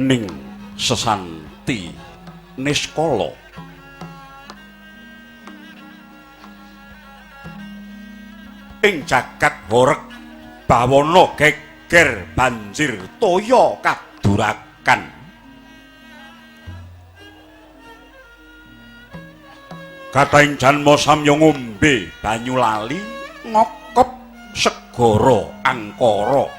dening Sesanti Niskala. Ing jagat horeg bawana geger banjir toya kadurakan. Kataing janma samya ngombe banyu lali ngokop segara angkara.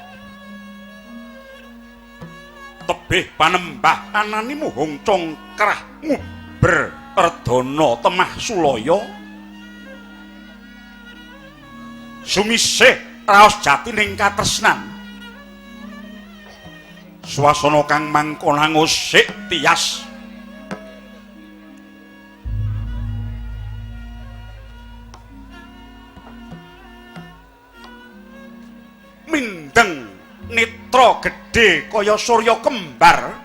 Tebih panembah anani muhung congkrah nguber redana temah sulaya. Sumisih raos jatining katresnan. Swasana kang mangkana ngusik tias. Mindeng netra gedhe kaya surya kembar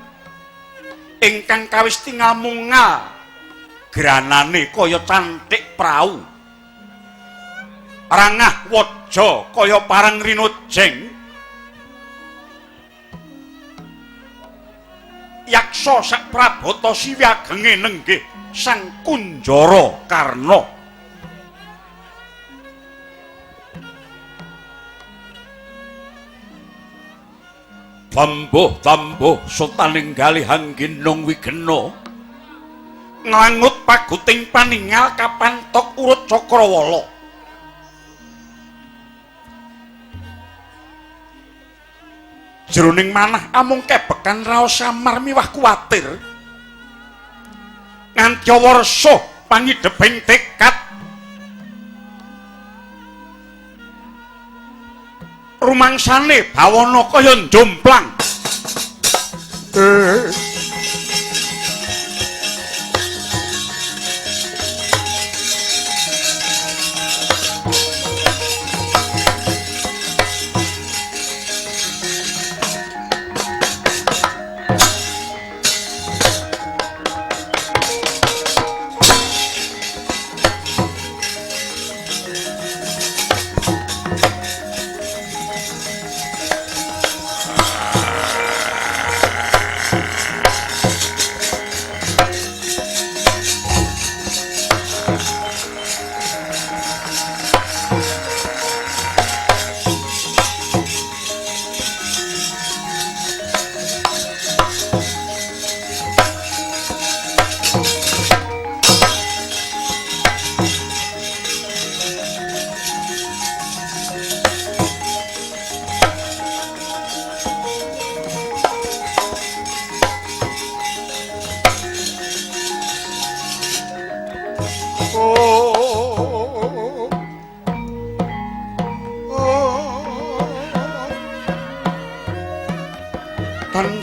ingkang kawis tingal mungal granane kaya cantik prau. Rangah waja kaya parang rinojeng. Yaksa sak prabata siwagenge nenggih sang Kunjara Karna. Tambuh-tambuh sotaning galihan ginung wigena nglangut paguting paningal kapantok urut Cakrawala. Jroning manah amung kebekan raos samar miwah kuwatir nganti warsa pangidheping tekad rumangsane bawana kaya njomplang.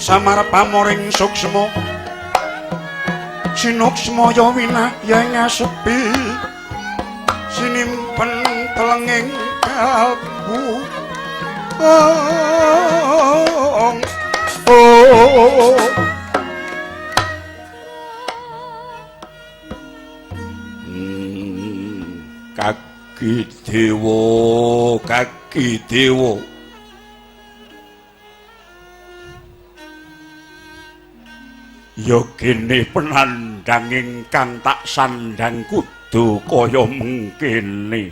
Samar pamoring suksma sinuksmaya winaya ngasepi sinimpen telenging kalbu kaki dewa ya kene penandhang ingkang tak sandhang kudu kaya mengkene.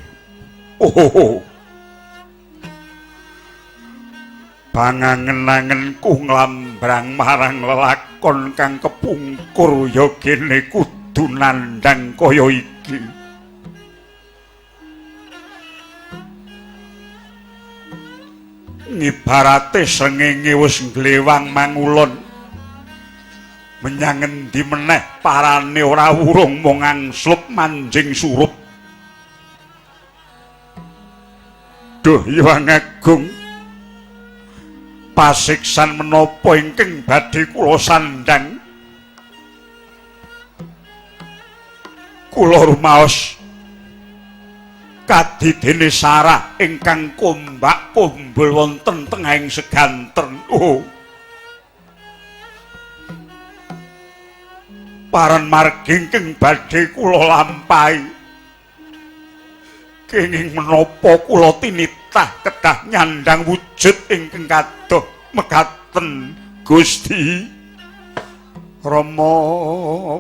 Pangangen-angenku nglambrang marang lelakon kang kepungkur ya kene kudu nandhang kaya iki. Ngibarate srengenge wis glewang mangulon. Menyang endi meneh parane ora wurung mung angslup manjing surup. Duh Hyang Agung, pasiksan menapa ingkang badhe kula sandhang? Kula rumaos kadidene sarah ingkang kombak kumbul wonten tengahing seganten. Paran margi ingkang badhe kula lampahi. Kenging menapa kula tinitah kedah nyandang wujud ingkang kadoh mekaten Gusti. Rama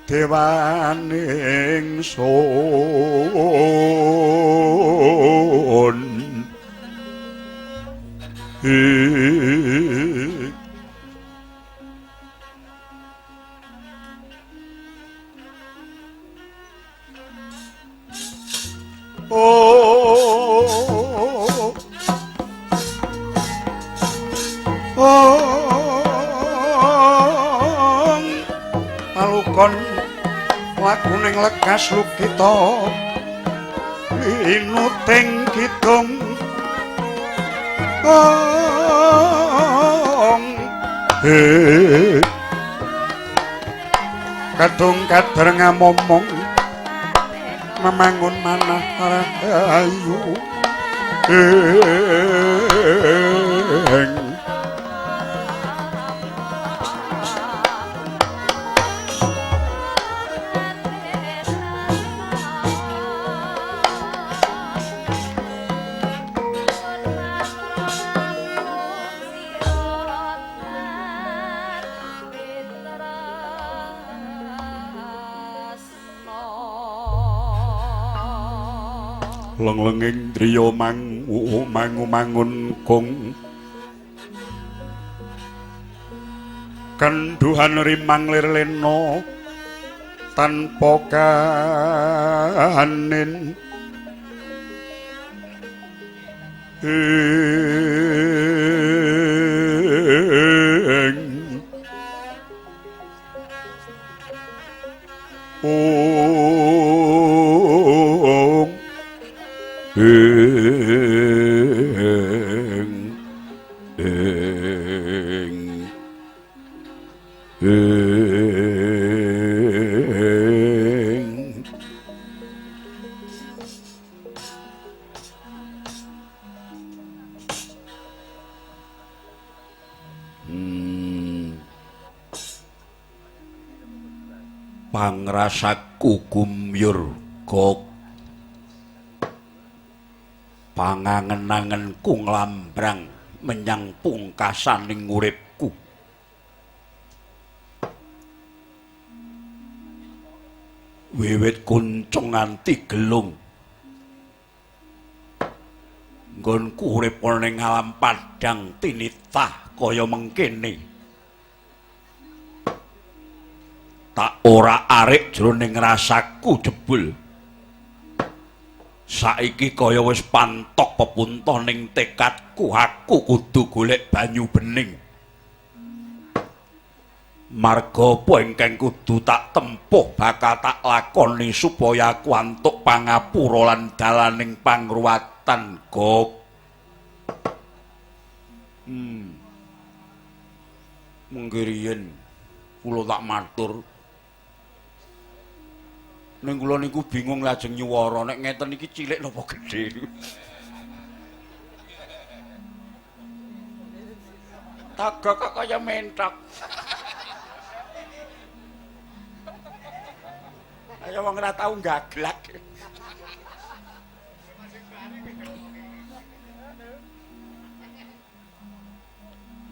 dewaning sun Palukon lakuning lekas lukita linuting kidung kadung kader ngamomong memangun manah rahayu lenglenging driya mangun kung kanduhan rimang lirlena tanpa kahanin pangrasaku gumyur gok pangangen-angenku nglambrang menyang pungkasaning uripku wiwit kuncung nganti gelung nggonku urip ning alam padang tinitah kaya mengkene tak ora arik jroning rasaku jebul saiki kaya wis pantok pepuntoh ning tekadku aku kudu golek banyu bening marga apa ingkang kudu tak tempuh bakal tak lakoni supaya aku antuk pangapura lan dalaning pangruwatan gok mengki riyen kula tak matur ning kula niku bingung lajeng nyuwara nek ngeten iki cilik napa gedhe. Tagak kok kaya mentok. Kaya wong ora tau gaglak.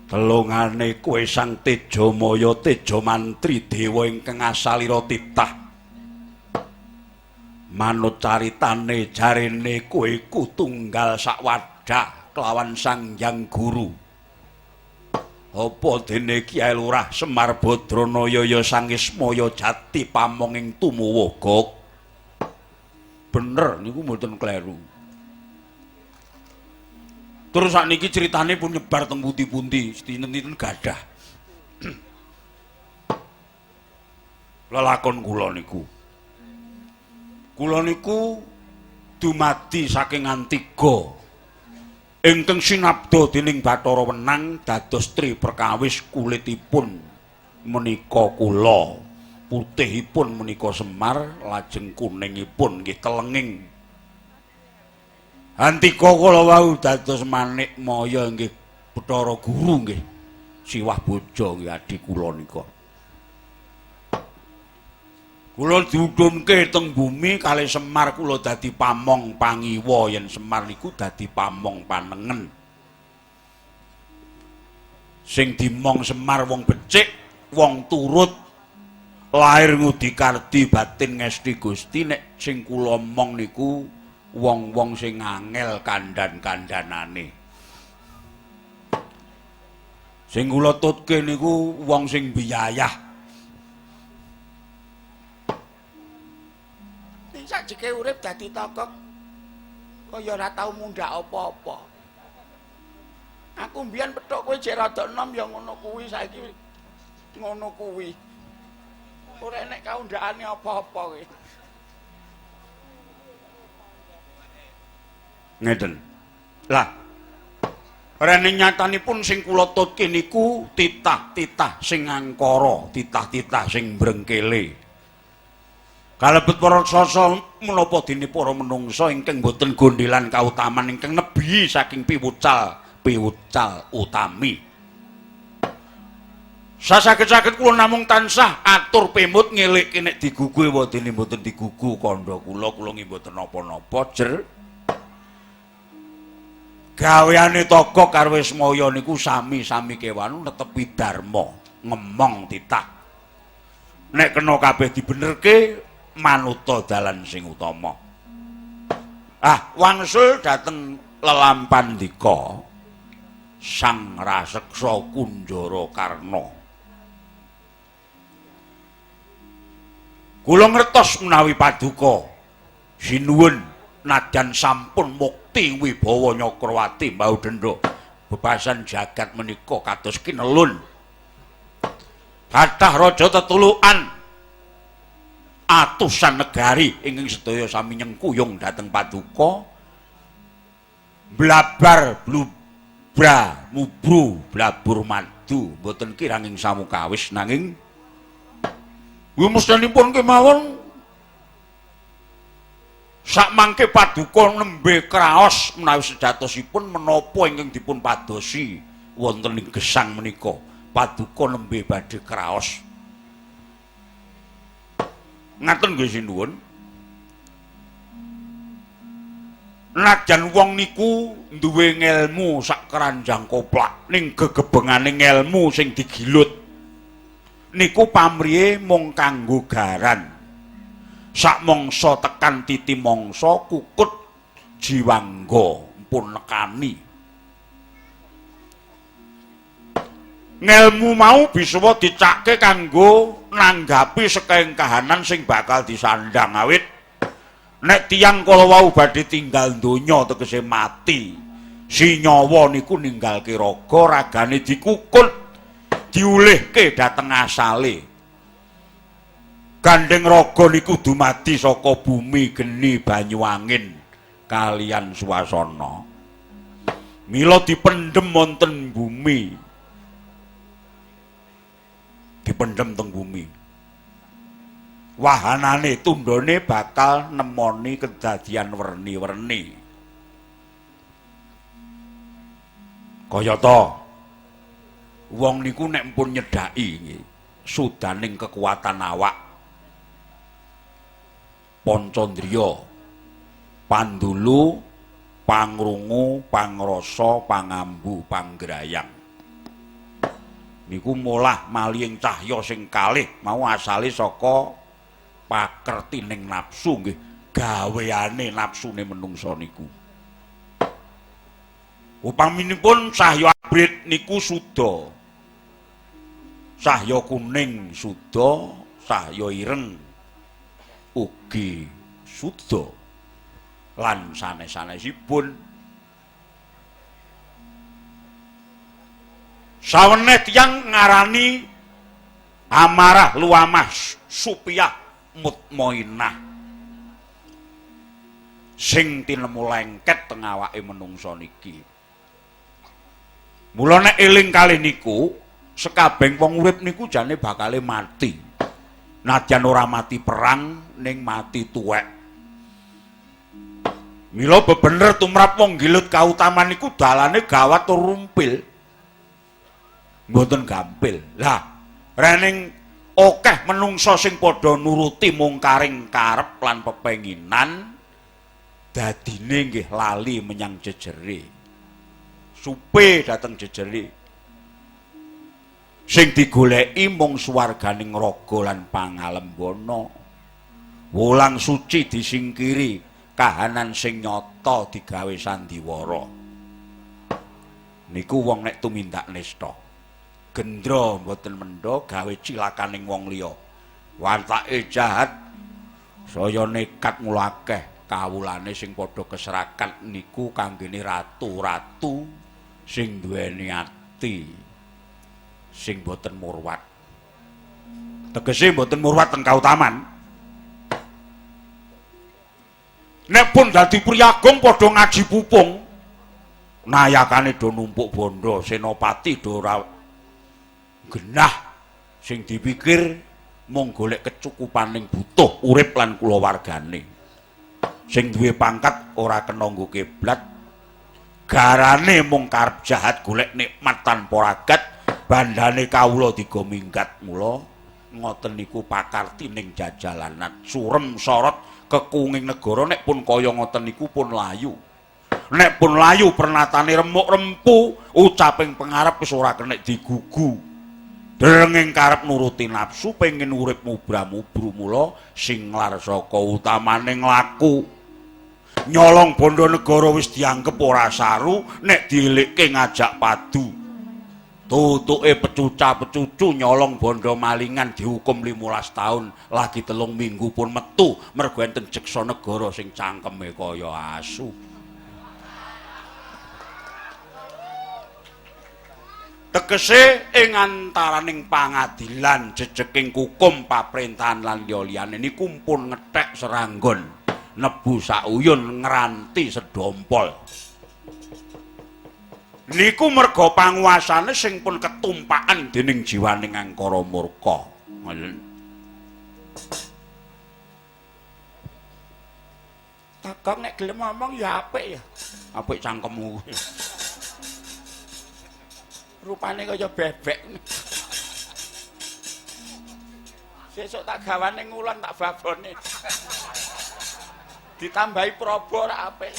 Telungane kowe Sang Tejamaya Teja Mantri dewa ingkang asalira titah manut caritane jarene kowe iku tunggal sak wadah kelawan Sang Hyang Guru apa dene Kyai Lurah Semar Badranaya ya Sang Ismaya Jati pamong ing tumuwuh gok bener niku mboten kleru terus sakniki critane pun nyebar teng pundi-pundi dinten-dinten gadah lelakon kula niku dumadi saking Antiga ingkang sinabda dening Bathara Wenang dados tri perkawis kulitipun menika kula putihipun menika Semar lajeng kuningipun nggih telenging Antiga kula wau dados Manik Maya nggih Bathara Guru nggih Siwah Boja nggih adi kula nika kula diudhunke teng bumi kalih Semar kula dadi pamong pangiwa yen Semar niku dadi pamong panengen sing dimong Semar wong becik wong turut lahir ngudi kardi batin ngesti Gusti nek sing kula omong niku wong-wong sing angel kandhan-kandhanane. Sing kula tutke niku wong sing biyayah. Ning sajeke urip dadi tokok kaya ora tau mundhak apa-apa. Aku mbiyen pethuk kowe jek rada enom ya ngono kuwi saiki ngono kuwi. Ora enek kaundhakane apa-apa kowe. Ngeten. Lah. Rene nyatanipun sing kula tutke niku titah-titah sing angkara, titah-titah sing brengkele. Kalebet para sasa menapa dene para menungsa ingkang boten gondhelan kautaman ingkang nebi saking piwucal utami. Sasaged-saged kula namung tansah atur pemut ngelikke nek digugu wa dene mboten digugu kandha kula nggih mboten napa-napa jer. Gaweane Togo karo Wismaya niku sami-sami kewan netepi dharma, ngemong titah. Nek kena kabeh dibenerke manuta dalan sing utama. Wangsul dhateng lelampandika Sang Raseksa Kunjara Karna. Kula ngertos menawi paduka sinuwun nadyan sampun mukti wibawa Nyakrawati Mbahudendra bebasan jagat menika kados kinelun. Kathah raja tetulukan atusan negari ingkang sedaya sami nyengkuyung dhateng paduka blabar blubra mubru blabur madu boten kiranging samukawis nanging mesthanipun kemawon sak mangke paduka nembe kraos menawi sejatosipun menapa ingkang dipun padosi wonten ing gesang menika paduka nembe badhe kraos. Ngaten nggih sinuwun. Najan wong niku duwe ngelmu sak keranjang koplak ning gegebengane ngelmu sing digilut niku pamrihe mung kanggo garan. Sak mangsa tekan titi mangsa kukut jiwangga pun nekani. Ngelmu mau bisa dicakke kanggo nanggapi sekeng kahanan sing bakal disandang awit nek tiyang kala wau badhe tinggal donya tegese mati si nyawa niku ninggalke raga ragane dikukut diulihke dhateng asale gandeng raga niku dumadi saka bumi geni banyu angin kalian swasana mila dipendhem wonten bumi dipendhem teng bumi. Wahanane tundhone bakal nemoni kedadian werni-werni. Kayata wong niku nek pun nyedhaki nggih sudaning kekuatan awak Pancandriya, Pandulu, Pangrungu, Pangrasa, Pangambu, Panggrayang. Niku molah maling cahya sing kalih mau asale saka pakertining nafsu nggih gaweane nafsune menungsa niku. Upaminipun cahya abrit niku suda. Cahya kuning suda, cahya ireng ugi suda. Lan sanes-sanesipun saweneh tiyang ngarani amarah luamah supiyah mutmainah sing tinemu lengket teng awake menungsa niki. Mula nek eling kalih niku sekabeng wong urip niku jane bakale mati. Nadyan ora mati perang ning mati tuwek. Mila bebener tumrap wong gilut kautaman niku dalane gawat tur rumpil. Mboten gampil. Lah, rening akeh menungsa sing padha nuruti mungkaring karep lan pepenginan dadine nggih lali menyang jejere. Supe dateng jejere. Sing digoleki mung swarganing raga lan pangalembana. Wulang suci disingkiri, kahanan sing nyata digawe sandiwara. Niku wong nek tumindak nista. Gendra mboten mendha gawe cilakaning wong liya. Watake jahat saya nekat mula akeh kawulane sing padha keserakan niku kanggene ratu-ratu sing duweni ati sing boten murwat. Tegese boten murwat teng kautaman. Nek pun dadi priyagung padha ngaji pupung, nayakane do numpuk bondo, senopati do ora genah sing dipikir mung golek kecukupaning butuh urip lan kulawargane. Sing duwe pangkat ora kena nggo kiblat, garane mung karep jahat golek nikmat tanpa ragat, bandane kawula digo minggat. Mula ngoten niku pakartining jajalanat surem sorot kekunging negara nek pun kaya ngoten niku pun layu. Nek pun layu pernatane remuk rempu, ucaping pengarep wis ora kenek digugu. Drenging karep nuruti nafsu pengin urip mubra-mubru mula singlar saka utamaning laku. Nyolong bondo negara wis dianggep ora saru nek dielikke ngajak padu. Tutuke pecuca-pecucu nyolong bondo malingan dihukum 15 tahun, lagi 3 minggu pun metu mergo enten jeksa negara sing cangkeme kaya asu. Tegese ing antaraning pangadilan, jejeking hukum, paprentahan lan liya-liyane niku pun ngethek seranggon, nebu sauyun ngranti sedompol. Niku merga panguasane sing pun ketumpakan dening jiwaning angkara murka. Kakang nek gelem ngomong ya apik ya. Apik cangkemmu. Rupane kaya bebek. Sesuk tak gawane ngulon tak babone. Ditambahi probo ora apik.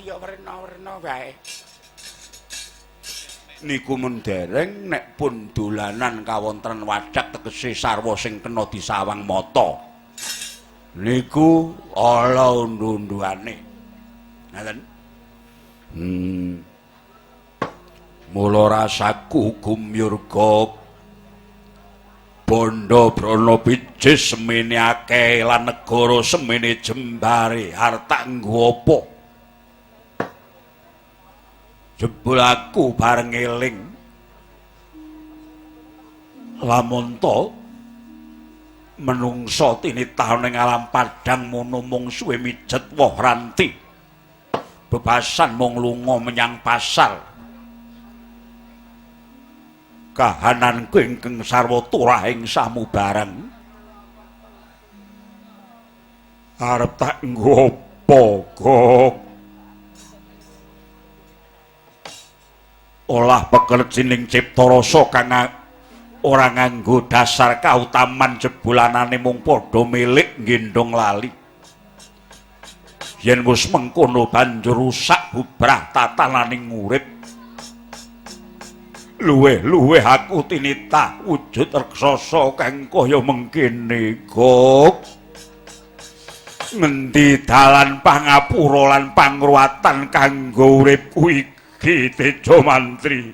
Ya werna-werna wae. Niku mendereng nek pun dolanan kawontren wadak tegese sarwa sing kena disawang mata. Niku ala undu-unduane. Ngaten. Mula rasaku gumyurga bondo brana bijis semene akeh lan negara semene jembare harta nggo apa? Jebul aku bareng eling lamun to menungsa tinitah ning alam padang mono mung suwe mijet woh ranti bebasan mung lunga menyang pasar kahananku ingkang sarwa turahing samubarang arep tak nggo apa kok olah pekerjining cipta rasa kang ora nganggo dasar kautaman jebulanane mung padha milik nggendong lali. Yen wis mengkono banjur rusak bubrah tatananing urip. Luweh-luweh aku tinitah wujud raksasa kang kaya mengkene, Gok. Ngendi dalan pangapura lan pangruwatan kanggo uripku iki, Tejo Mantri?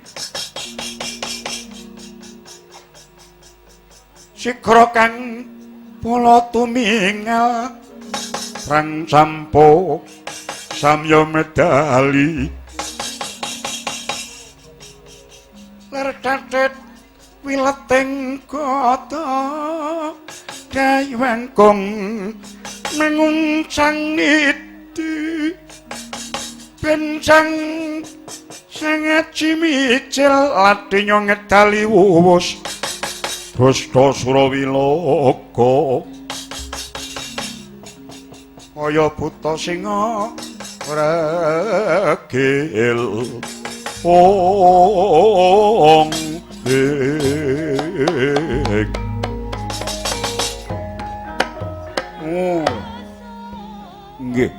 Sikra kang pola tumingal rang campo samya medali ler catet wileting kota dayawangkong menguncang niti bencang sangat cimicil latinya ngedali wuwus Dusta Surawiloka kaya buta singa regil ong nggih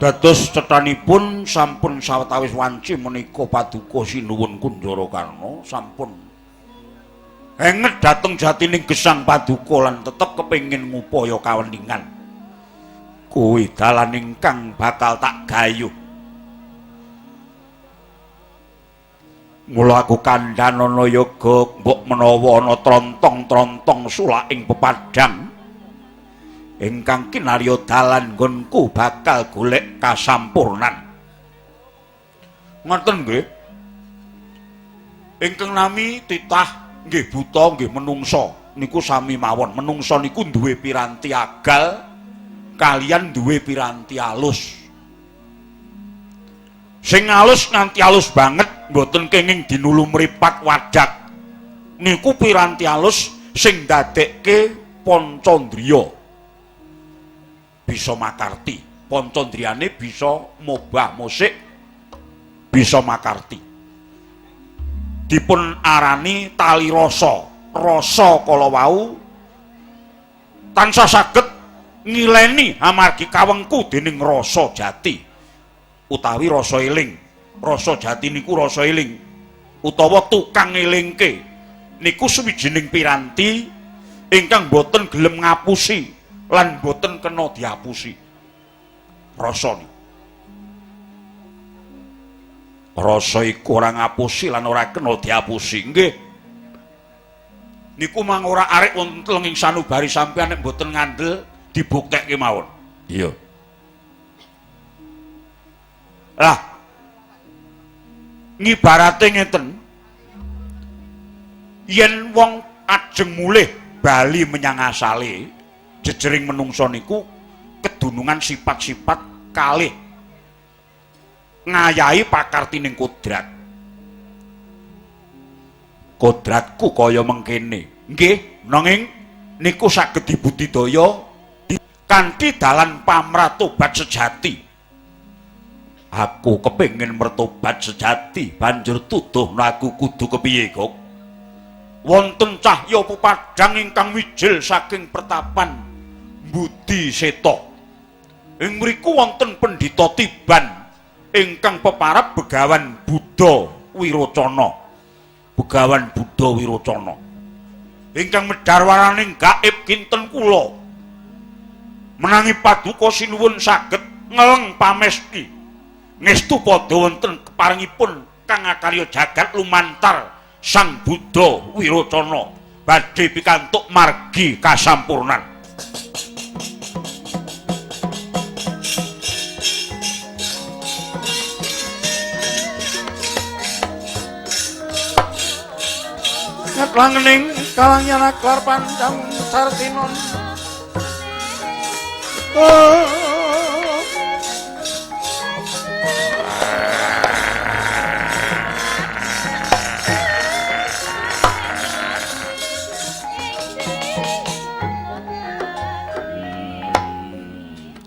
Dados cethanipun sampun sawetawis wanci menika paduka sinuwun Kunjara Karna sampun enget dhateng jatining gesang paduka lan tetep kepengin ngupaya kaweningan. Kuwi dalan ingkang bakal tak gayuh. Mula aku kandhanana yoga mbok menawa ana trontong-trontong sulaking pepadang ingkang kinarya dalan nggonku bakal golek kasampurnan. Ngoten nggih. Ingkang nami titah nggih buta nggih menungsa niku sami mawon. Menungsa niku duwe piranti agal kaliyan duwe piranti alus. Sing alus nganti alus banget mboten kenging dinulu mripat wajak. Niku piranti alus sing ndadekke pancandriya bisa makarti, pancandriyane bisa mobah musik, bisa makarti. Dipun arani tali rasa. Rasa kala wau tansah saged ngileni amargi kawengku dening rasa jati utawi rasa eling. Rasa jati niku rasa eling utawa tukang elingke niku sawijining piranti ingkang boten gelem ngapusi lan boten kena diapusi. Rasa niku. Rasa iku ora ngapusi lan ora kena diapusi. Nggih. Niku mang ora arek wonten telenging sanubari sampeyan nek boten ngandel dibuktekke mawon. Iya. Lah. Ngibarate ngeten. Yen wong ajeng mulih bali menyang asale, jejering menungsa niku kedunungan sifat-sifat kalih ngayahi pakartining kodrat. Kodratku kaya mengkene. Nggih, nanging niku saged dibudidaya kanthi dalan pamratobat sejati. Aku kepengin mertobat sejati, banjur tuduhna aku kudu kepiye, Kok? Wonten cahya pepadang ingkang wijil saking pertapan Budi Seta. Ing mriku wonten Pendhita Tiban ingkang peparab Begawan Buddha Wirocana. Begawan Buddha Wirocana. Ingkang medhar waraning gaib kinten kula. Menangi paduka sinuwun saged ngeleng pamesti. Ngestu padha wonten keparingipun kang akarya jagat lumantar Sang Buddha Wirocana badhe pikantuk margi kasampurnan. Ngetlangening kalangyan aklar pancang sartinon.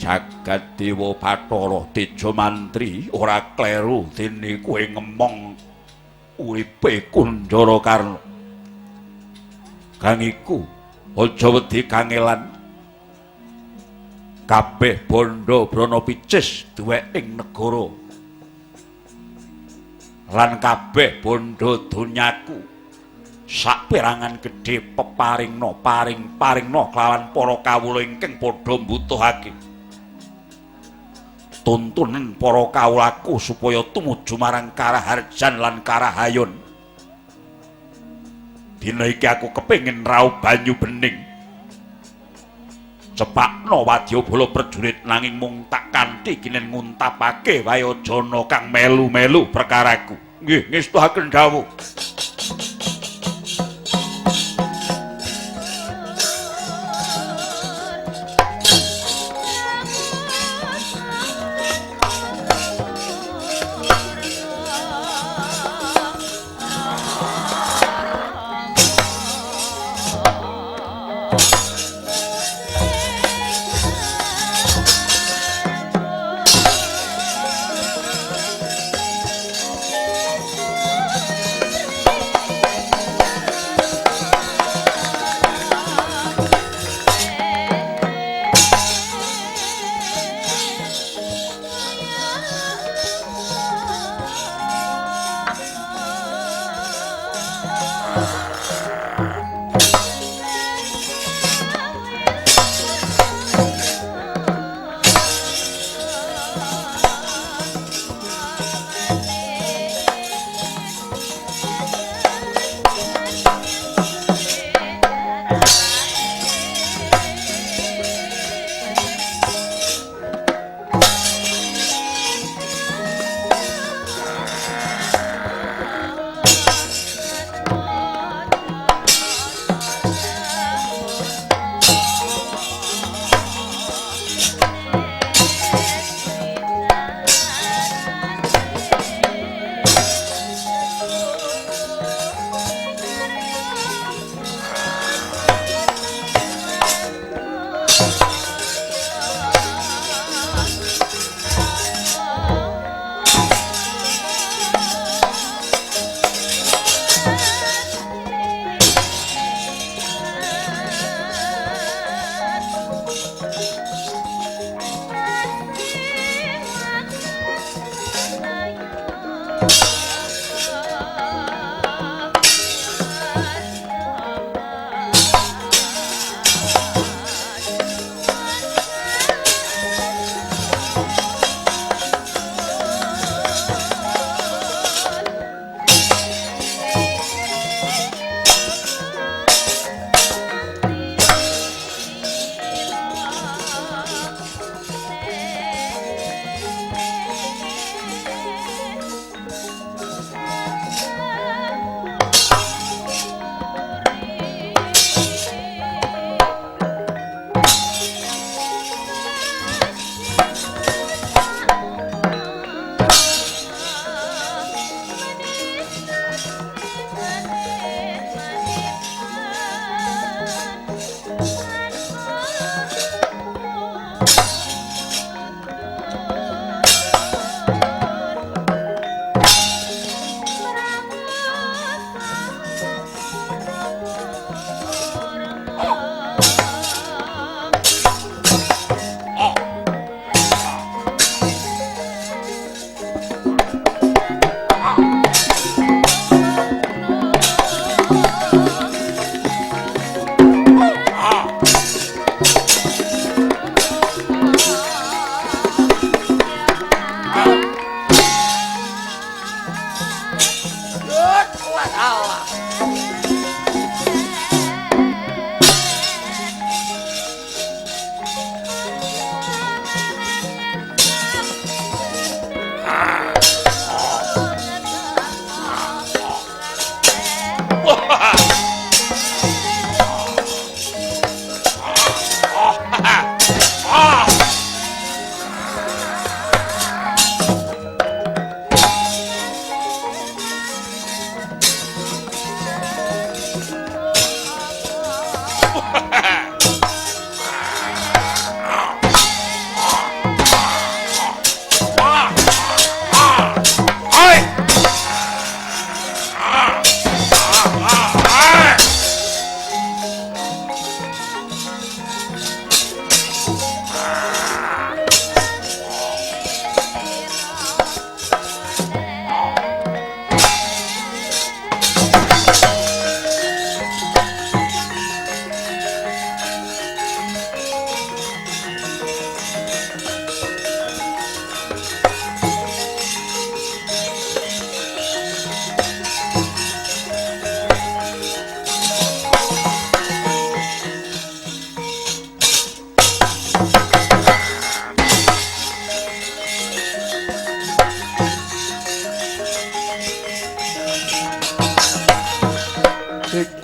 Jagat Dewa Bathara Teja Mantri ora kleru dene kowe ngemong uripe Kunjara Karna. Kang iku aja wedi kangelan. Kabeh bondo brana picis duwek ing negara. Lan kabeh bondo donyaku saperangan gedhe peparingna paring-paringna kelawan para kawula ingkang padha mbutuhake. Tuntunan para kawulaku supaya tumuju marang karaharjan lan karahayon. Dina iki aku kepengin rauh banyu bening. Cepakno wadyabala prajurit nanging mung tak kanthi kinen nguntapake wayajana kang melu-melu perkaraku. Nggih, ngestuhaken dawuh.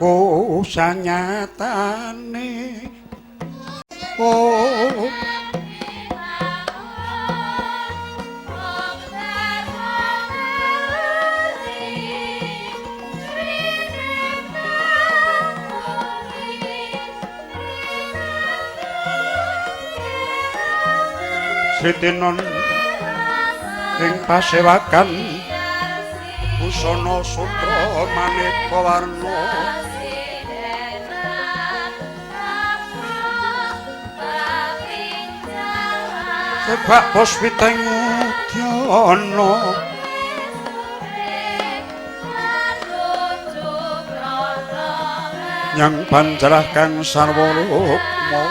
ku sanyatane oh Sritinon ing pasewakan busana sutra maneka warna sebab puspiteng udyana nyang panjarah kang sarwa rukma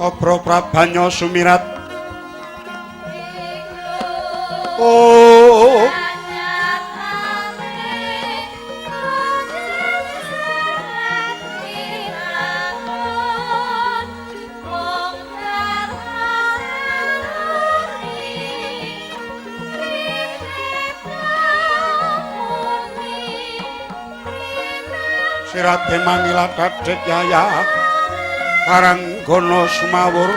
Obro Prabanya sumirat oh Sirate mangila kadhet yaya Karanggono sumawur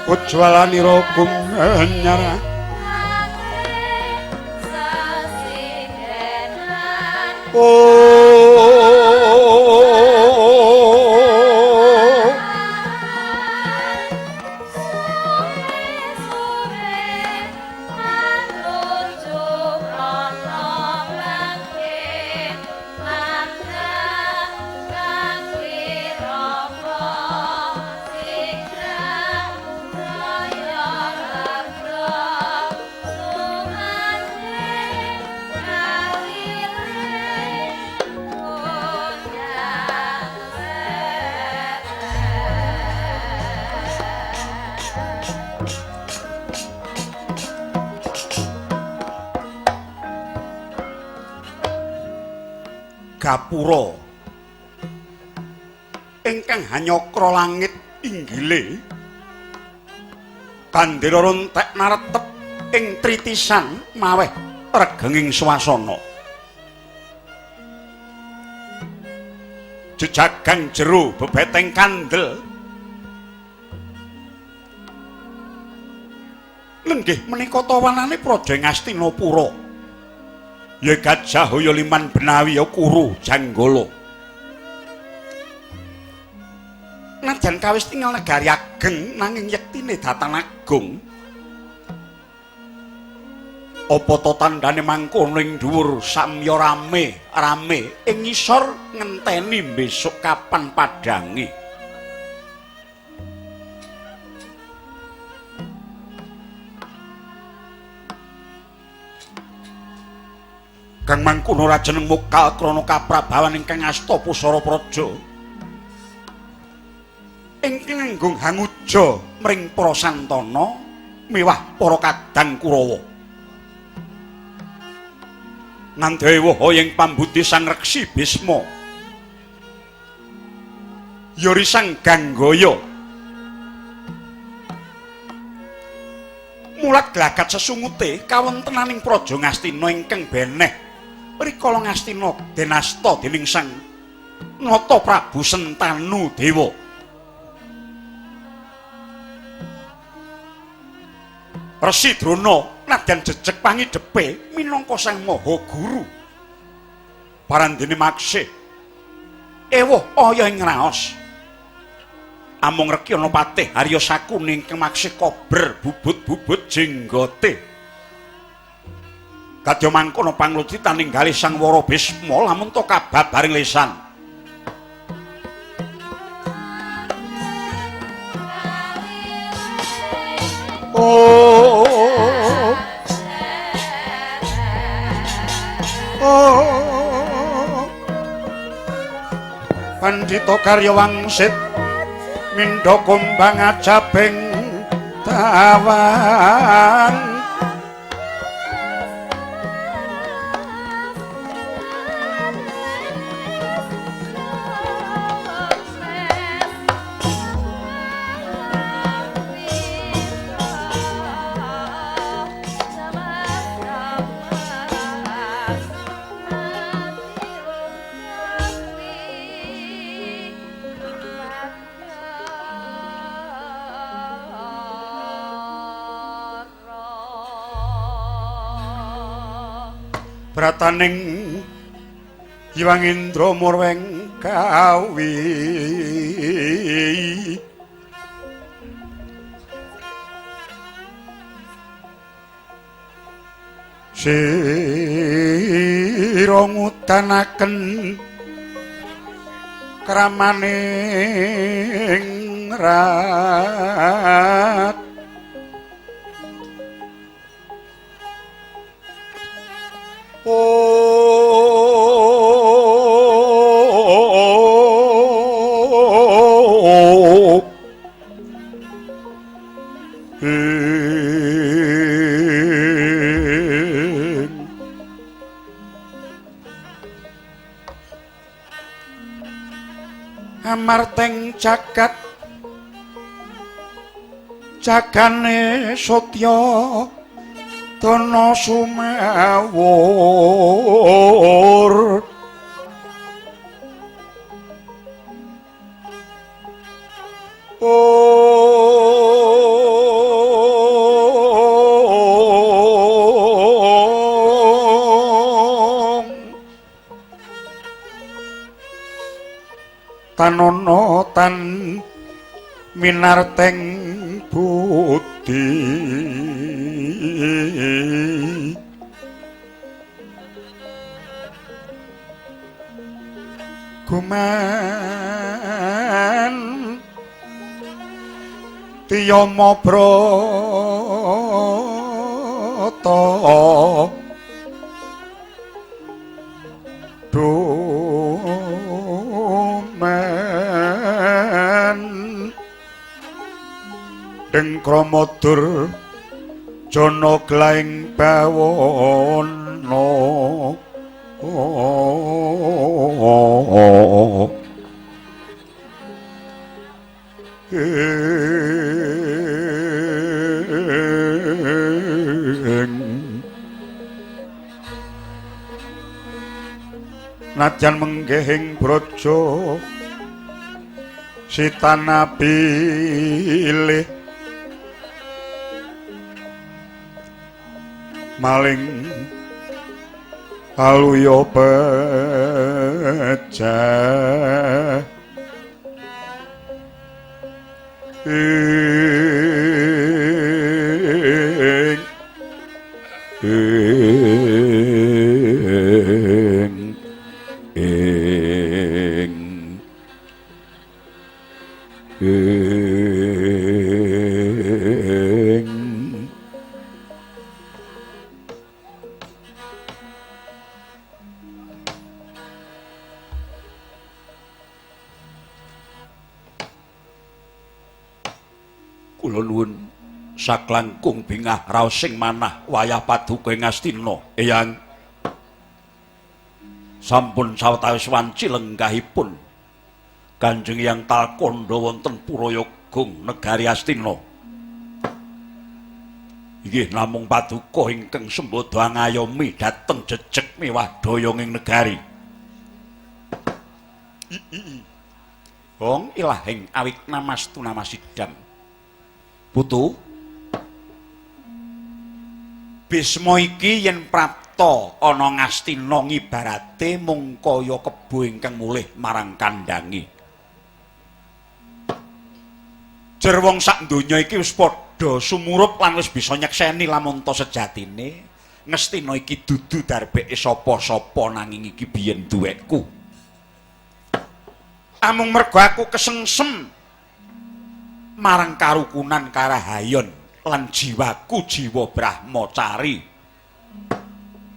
ujwalanira kumanyara Gapura ingkang hanyakra langit inggile kandhira rontek naretep ing tritisan maweh regenging swasana jejagang jero bebeteng kandel lenggih menika tawanane Praja Ngastinapura ya Gajah Hoya Liman Benawi ya Kuru Janggala najan kawis tinggal negari ageng nanging yektine datan agung apa to tandane mangkono ing dhuwur samya rame ing ngisor ngenteni besok kapan padange Kang mangkono rajeneng mukal krana kaprabawan ingkang asta pusara praja ingkang nganggung hanguja mring para santana miwah para kadang Kurawa nandhawa ing pambudi Sang Reksi Bisma Yori Sang Ganggaya mulat glagat sesungute kawontenaning Praja Ngastina ingkang beneh rikala Ngastina denasta dening Sang Nata Prabu Sentanu Dewa Resi Drona nadyan jejeg pangidhepe minangka Sang Maha Guru parandene maksih ewuh aya ing raos amung Rekyana Patih Harya Sakuni ingkang maksih kober bubut-bubut jenggote kadya mangkono pangluditan ninggali Sang Wara Bisma lamun to kababaring lesan Pandhita Karya Wangsit mindha kumbang ajabing tawan brataning Hyang Indra murweng kawi sira ngutanaken kramaning rat amarteng jagat jagane Sotya Dana sumawur Tanono tan minarteng budi guman tiyama brata Dengkramadur jana glaing bawana najan menggehing braja sitana pilih maling aluya pecah kula nuwun saklangkung bingah raos sing manah wayah paduka ing Astina Eyang sampun sawetawis wanci lenggahipun Kanjeng Hyang Talkanda wonten Purayagung negari Astina inggih namung paduka ingkang sembada ngayomi dhateng jejeg miwah daya ing negari Hong ilahing awik namastu namasidam Putu Bisma iki yen prapta ana ngastina ngibarate mung kaya kebo ingkang mulih marang kandange jer wong sak donya iki wis padha sumurup lan wis bisa nyekseni lamun ta sejatine ngastina iki dudu darbeke sapa-sapa nanging iki biyen duwekku amung mergo aku kesengsem marang karukunan karahayon lan jiwaku jiwa brahmacari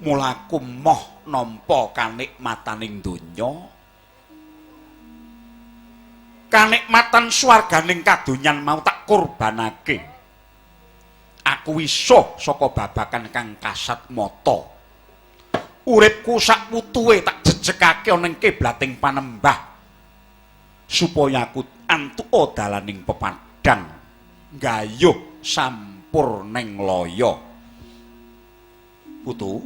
mulaku moh nampa kanikmataning donya kanikmatan swarganing kadonyan mau tak kurbanake. Aku wisuh saka babakan kang kasat mata. Uripku sak putuhe tak jejekake ana ing kiblating Panembah supaya aku antuka dalaning pepadang gayuh sampurning loya. Putu,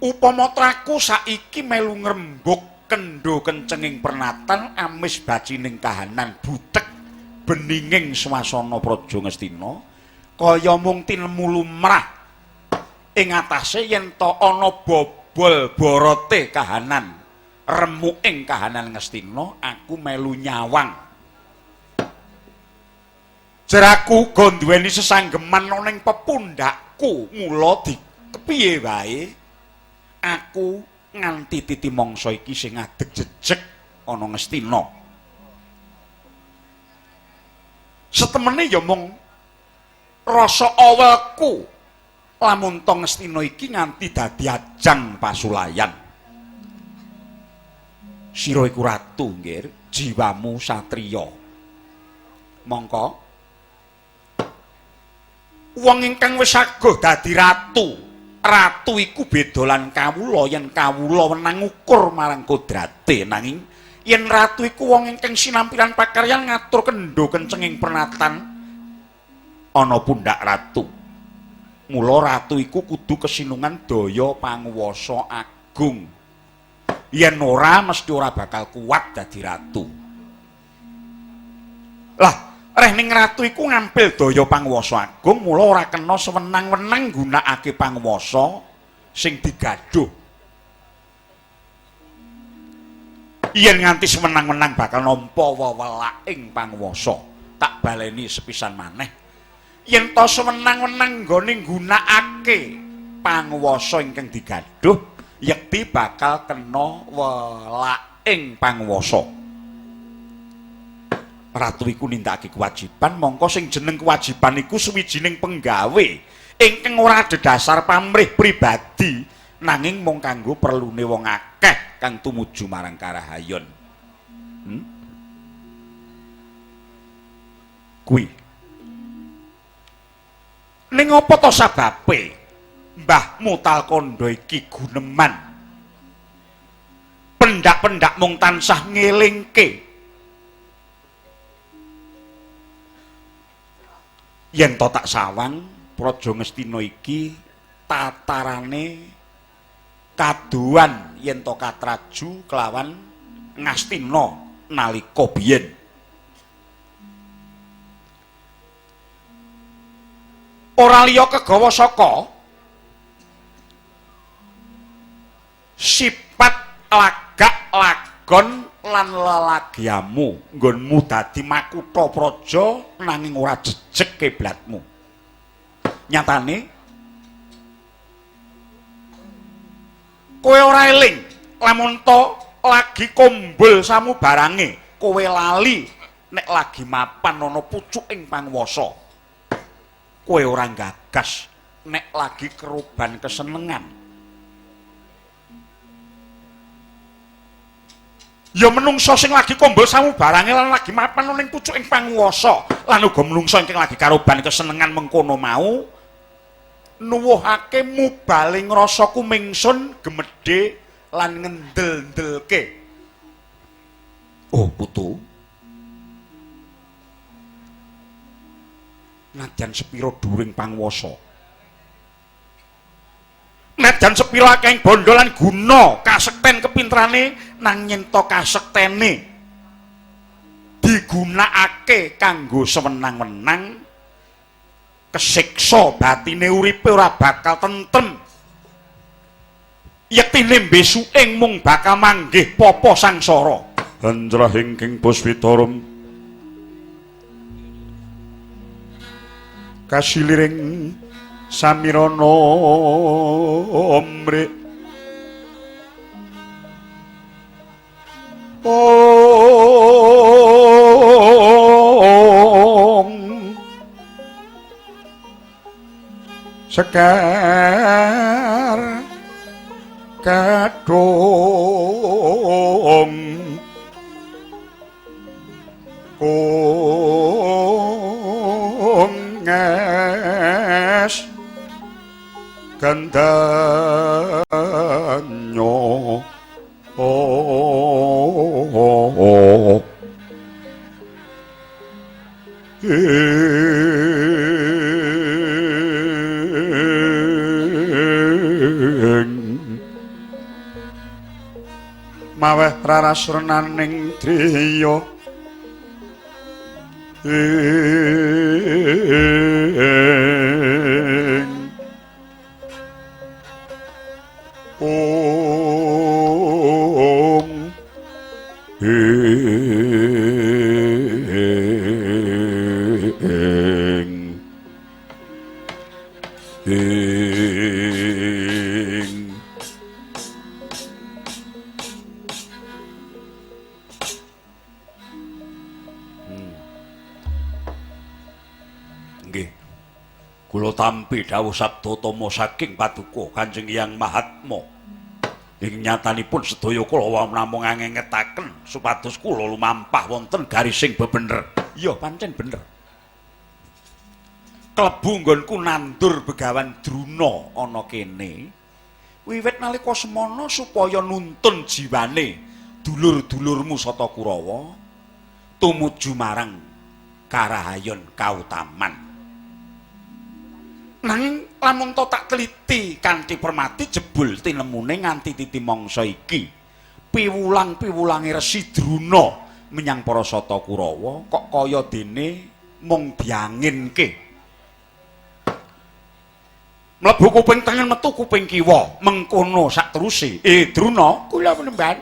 upama traku saiki melu ngrembug kendho kencenging pernatan amis bacining kahanan butek beninging swasana Praja Ngastina kaya mung tinemu lumrah ing atase yen to ana bobol borote kahanan remuking kahanan Ngastina aku melu nyawang. Jeraku uga nduweni sesanggeman ana ing pepundhakku mula kepiye wae aku nganti titi mangsa iki sing adeg jejeg ana Ngastina. Setemene ya mung rasa awelku lamun to Ngastina iki nganti dadi ajang pasulayan. Sira iku ratu nggih, jiwamu satriya. Mongko wong ingkang wis agoh dadi ratu, ratu iku beda lan kawula yen kawula wenang ukur marang kodrate, nanging yen ratu iku wong ingkang sinampiran pakaryan ngatur kendho kencenging pernatan ana pundhak ratu. Mula ratu iku kudu kesinungan daya panguwasa agung. Yen ora mesti ora bakal kuat dadi ratu. Lah, reh ning ratu iku ngampil daya panguwasa agung, mula ora kena sewenang-wenang nggunakake panguwasa sing digaduh. Yen nganti sewenang-wenang bakal nampa wewelaking panguwasa. Tak baleni sepisan maneh. Yen to sewenang-wenang nggone nggunakake panguwasa ingkang digaduh, yekti bakal kena welaking panguwasa. Ratu iku nindakake kewajiban, mongko sing jeneng kewajiban iku suwijining penggawe ingkang ora adhedhasar pamrih pribadi, nanging mung kanggo perlune wong akeh kang tumuju marang karahayon. Kuwi ning apa to sababe Mbahmu Talkanda iki guneman pendak-pendak mung tansah ngelingke yen to tak sawang Praja Ngastina iki tatarane kaduan yen to katraju kelawan Ngastina nalika biyen. Ora liya kegawa saka sifat lagak lagon lan lelagiamu nggonmu dadi makutha praja nanging ora jejeg kiblatmu. Nyatane kowe ora eling lamun to lagi kombol samu barange, kowe lali nek lagi mapan ana pucuking panguwasa. Kowe ora gagas nek lagi keruban kesenengan. Ya menungso sing lagi kombol samu barange lan lagi mapan ning pucuking panguwasa, lan uga menungso ingkang lagi karuban kesenengan mengkono mau nuwuhake mubaling rasa kumingsun gemedhe lan ngendel-ndelke. Oh putu, nadyan sepiro dhuwuring panguwasa, nadyan sepiro akeh bondo lan guna kasekten kepinterane, nang yen to kasektene digunakake kanggo sewenang-wenang, kesiksa batine uripe ora bakal tentrem. Yektine besuking mung bakal manggih papa sangsara. Anjrahing king Puspitarum kasiliring samirana omre sekar kadung nges gandanyo maweh raras renaning driya kula tampi dawuh sabda utama saking Paduka Kanjeng Hyang Mahatma ing nyatanipun sedaya kula namung ngengetaken supados kula lumampah wonten garising bebener. Iya pancen bener. Klebu nggonku nandur begawan Druna ana kene wiwit nalika semana supaya nuntun jiwane dulur-dulurmu Sata Kurawa tumuju marang karahayon kautaman. Nanging lamun to tak teliti kanthi permati jebul tinemune nganti titi mangsa iki piwulang-piwulange Resi Druna menyang para Sata Kurawa kok kaya dene mung dianginke. Mlebu kuping tengen metu kuping kiwa mengkono sak teruse. Druna kula menemban.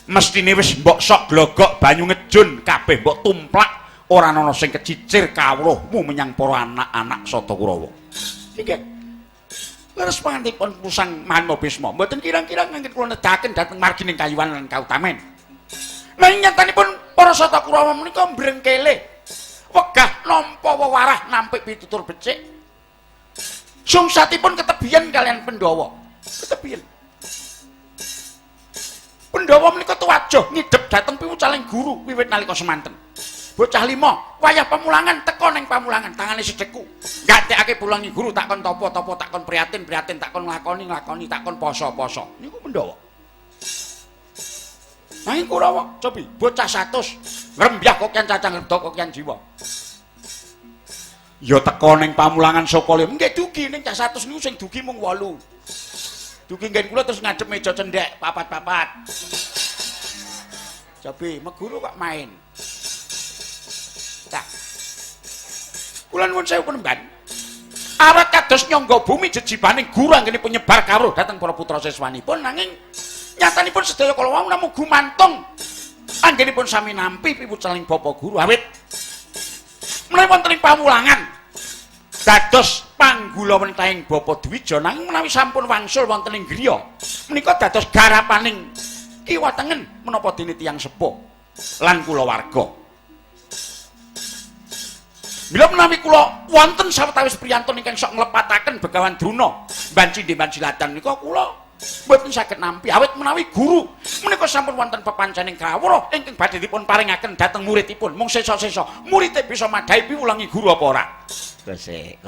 Mestine wis mbok sok glogok banyu ngejun kabeh mbok tumplak ora ana sing kecicir kawruhmu menyang para anak-anak Sata Kurawa. Inggih. Leres pangantipun Pusang Mahana Bisma, mboten kirang-kirang ngangge kula nedahaken dhateng margining kayuhan lan kautamen. Nanging nyatanipun para Sata Kurawa menika mbrengkele, wegah nampa wewarah nampik pitutur becik. Sungsatipun ketebian kalian Pandhawa. Ketebian. Pandhawa menika tuwajuh ngidhep dhateng piwucaling guru wiwit nalika semanten. Bocah lima wayah pamulangan teka ning pamulangan tangane sedheku nggatekake pulangi guru takon topo-topo takon prihatin takon nglakoni takon poso-poso niku Pandhawa. Nanging Kurawa cobi bocah 100 ngrembyah kok yen cacang reda kok yen jiwa. Ya teka ning pamulangan saka lho nggih dugi ning cah 100 niku sing dugi mung 8. Dugi nggen kula terus ngadep meja cendhek papat-papat. Cobi meguru kok main. Cak. Kula nuwun sewu penemban. Awak kados nyangga bumi jejibaning guru anggene penyebar kawruh dhateng para putra siswanipun nanging nyatanipun sedaya kala wau namung gumantung anggenipun sami nampi piwucaling Bapak Guru awit menawi wonten ing pamulangan dados panggula wentahing Bapak Dwija nanging menawi sampun wangsul wonten ing griya menika dados garapaning kiwa tengen menapa dene tiyang sepuh lan kulawarga. Bila menawi kula wonten sawetawis priyantun ingkang sok nglepataken Begawan Druna mban Silatan nika kula mboten saged nampi awit menawi guru menika sampun wonten pepancening kawruh ingkang badhe dipun paringaken dhateng muridipun mung sesa-sesa murid bisa madhahi piwulangi guru apa ora. Gosek.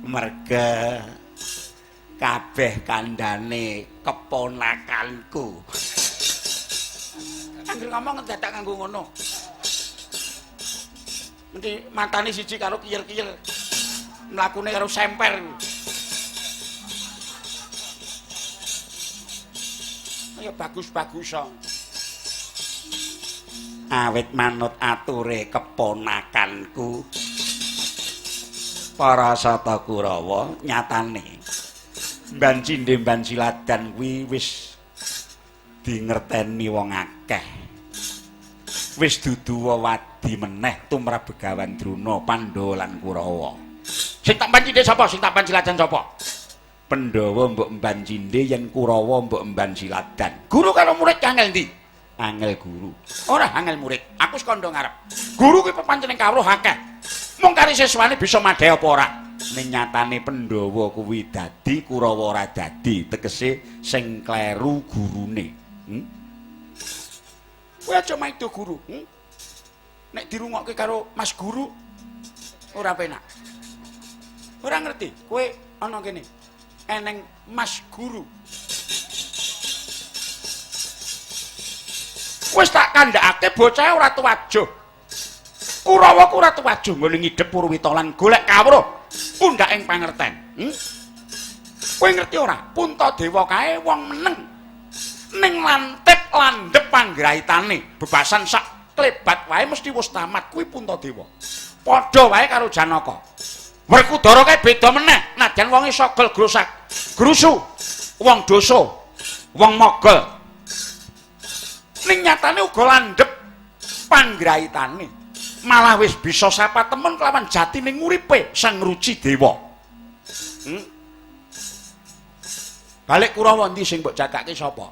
Merga kabeh kandhane keponakanku. Anggere ngomong dadak kanggo ngono. Nanti matane siji karo kiyel-kiyel. Mlakune karo semper. Ya bagus-bagus so. Awit manut ature keponakanku. Para Sata Kurawa nyatane Mban Cindhe Mban Siladan kuwi wis dingerteni wong akeh. Wis dudu wewadi meneh tumrap Begawan Druna, Pandhawa lan Kurawa. Sing tak Mban Cindhe sapa? Sing tak Mban Siladan sapa? Pandhawa mbok Mban Cindhe yen Kurawa mbok Mban Siladan. Guru karo murid angel ndi? Angel guru. Ora angel murid. Aku sekandha ngarep. Guru kuwi pepancening kawruh akeh. Mung kari siswane bisa madhe apa ora? Ning nyatane Pandhawa kuwi dadi Kurawa ora dadi, tegese sing kleru gurune. Kowe aja maido guru. Nek dirungokke karo Mas Guru ora penak. Ora ngerti, kowe ana kene. Eneng Mas Guru. Wis tak kandhakake bocah ora tuwajuh. Kurawa ku ora tuwajuh nggone ngidhep Purwita lan golek kawruh pundhaking pangerten. Kowe ngerti ora? Puntadewa kae wong meneng. Ning lantip landhep panggraitane bebasan sak klebat wae mesti wis tamat kuwi Puntadewa. Padha wae karo Janaka. Werkudara kae beda meneh, najan wong iso gel grusu, wong dosa, wong mogol. Ning nyatane uga landhep panggraitane. Malah wis bisa sapa temen kelawan jatine nguripe Sang Ruci Dewa. Balik Kurawa ndi sing mbok jagake sapa?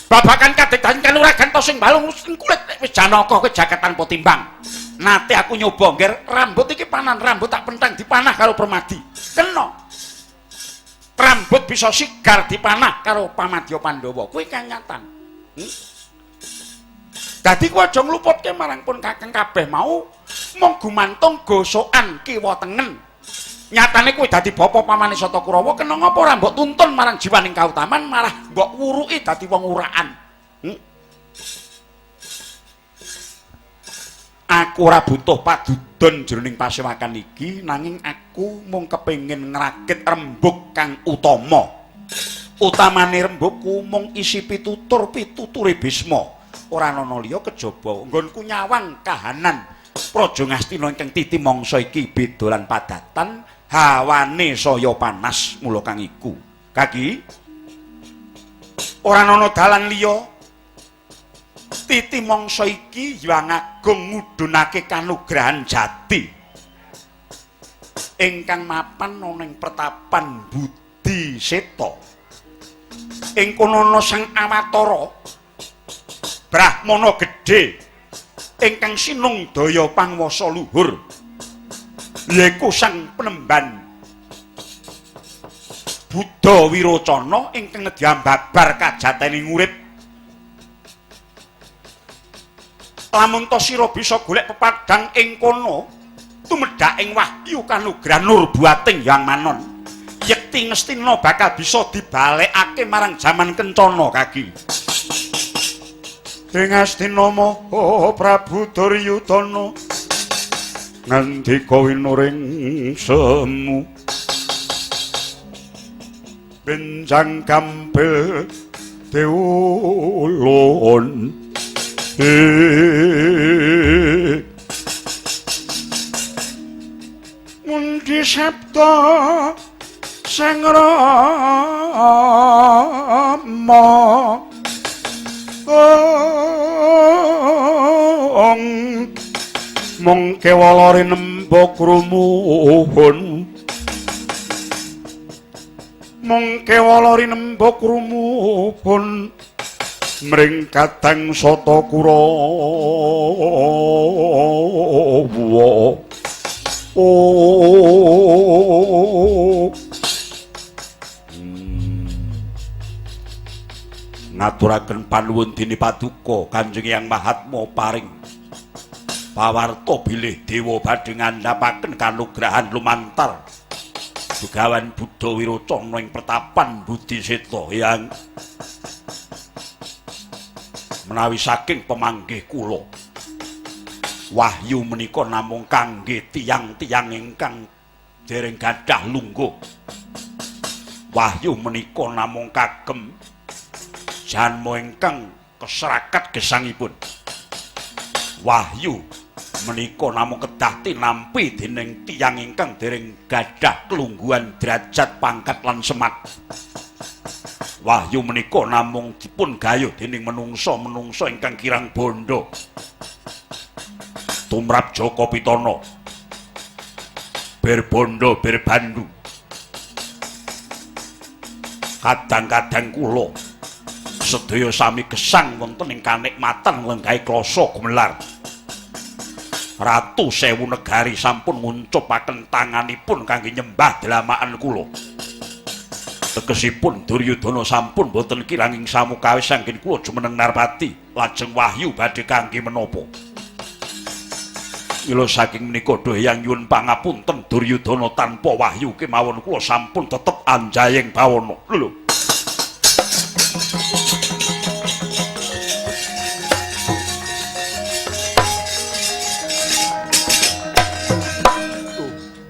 Babakan kadedahan kanuragan to sing balung kulit wis Janaka kowe jagat tanpa timbang. Nate aku nyoba ngger rambut iki panan rambut tak pentang dipanah karo Permadi. Kena. Rambut bisa sigar dipanah karo Pamadya Pandhawa. Kuwi kanyatan. Dadi kowe aja ngluputke marang pun kakeng kabeh mau mung gumantung gosokan kiwa tengen. Nyatane kowe dadi bapa pamane Sata Kurawa kena ngapa ora mbok tuntun marang jiwaning kautaman malah mbok wuruki dadi wong uraan. Aku ora butuh padudon jroning pasewakan iki nanging aku mung kepengin ngrakit rembug kang utama. Utamane rembugku mung isi pituture Bisma. Ora ana liya kejaba nggonku nyawang kahanan Praja Ngastina ingkang titi mangsa iki beda lan padatan, hawane saya panas mula kang iku. Kaki ora ana dalan liya. Titi mangsa iki Hyang Agung ngudhunake kanugrahan jati ingkang mapan ana ing pertapan Budi Seta. Ing kono ana Sang Awatara Brahmana gedhe ingkang sinung daya pangwasa luhur yaiku Sang Penemban Buddha Wirocana ingkang ngedyambabar kajatening urip. Lamun to sira bisa golek pepadang ing kono tumedhak ing wahyu kanugrahan nur buating Hyang Manon, yekti Ngastina bakal bisa dibalekake marang jaman kencana kaki. Ing Astina Maha Prabu Duryudana ngandika winuring semu benjang gampil deulun mundi sabda Sang Rama mung kewala rinembok rumuhun mung kewala rinembok rumuhun mring kadang Sata Kurawa. Ngaturaken panuwun dene paduka Kanjeng Hyang Mahatma paring pawarta bilih dewa badhe ngandhapaken kanugrahan lumantar Begawan Buddha Wirocana ing pertapan Budi Seta Hyang menawi saking pemanggih kula wahyu menika namung kangge tiyang-tiyang ingkang dereng gadah lungguh. Wahyu menika namung kagem janma ingkang keserakat gesangipun. Wahyu menika namung kedah tinampi dening tiyang ingkang dereng gadah kelungguhan derajat pangkat lan semat. Wahyu menika namung dipun gayuh dening menungsa-menungsa ingkang kirang bondo. Tumrap Jaka Pitana berbondo berbandu. Kadang-kadang kula sedaya sami gesang wonten ing kanikmatan lenggahe klasa gumelar. Ratu Sewu Negari sampun nguncupaken tanganipun kangge nyembah delamaan kula. Tegesipun Duryudana sampun boten kiranging samukawis saking kula jumeneng Narpati, lajeng wahyu badhe kangge menapa? Mila saking menika Hyang nyuwun pangapunten Duryudana tanpa wahyu kemawon kula sampun tetep anjayeng bawana. Lho.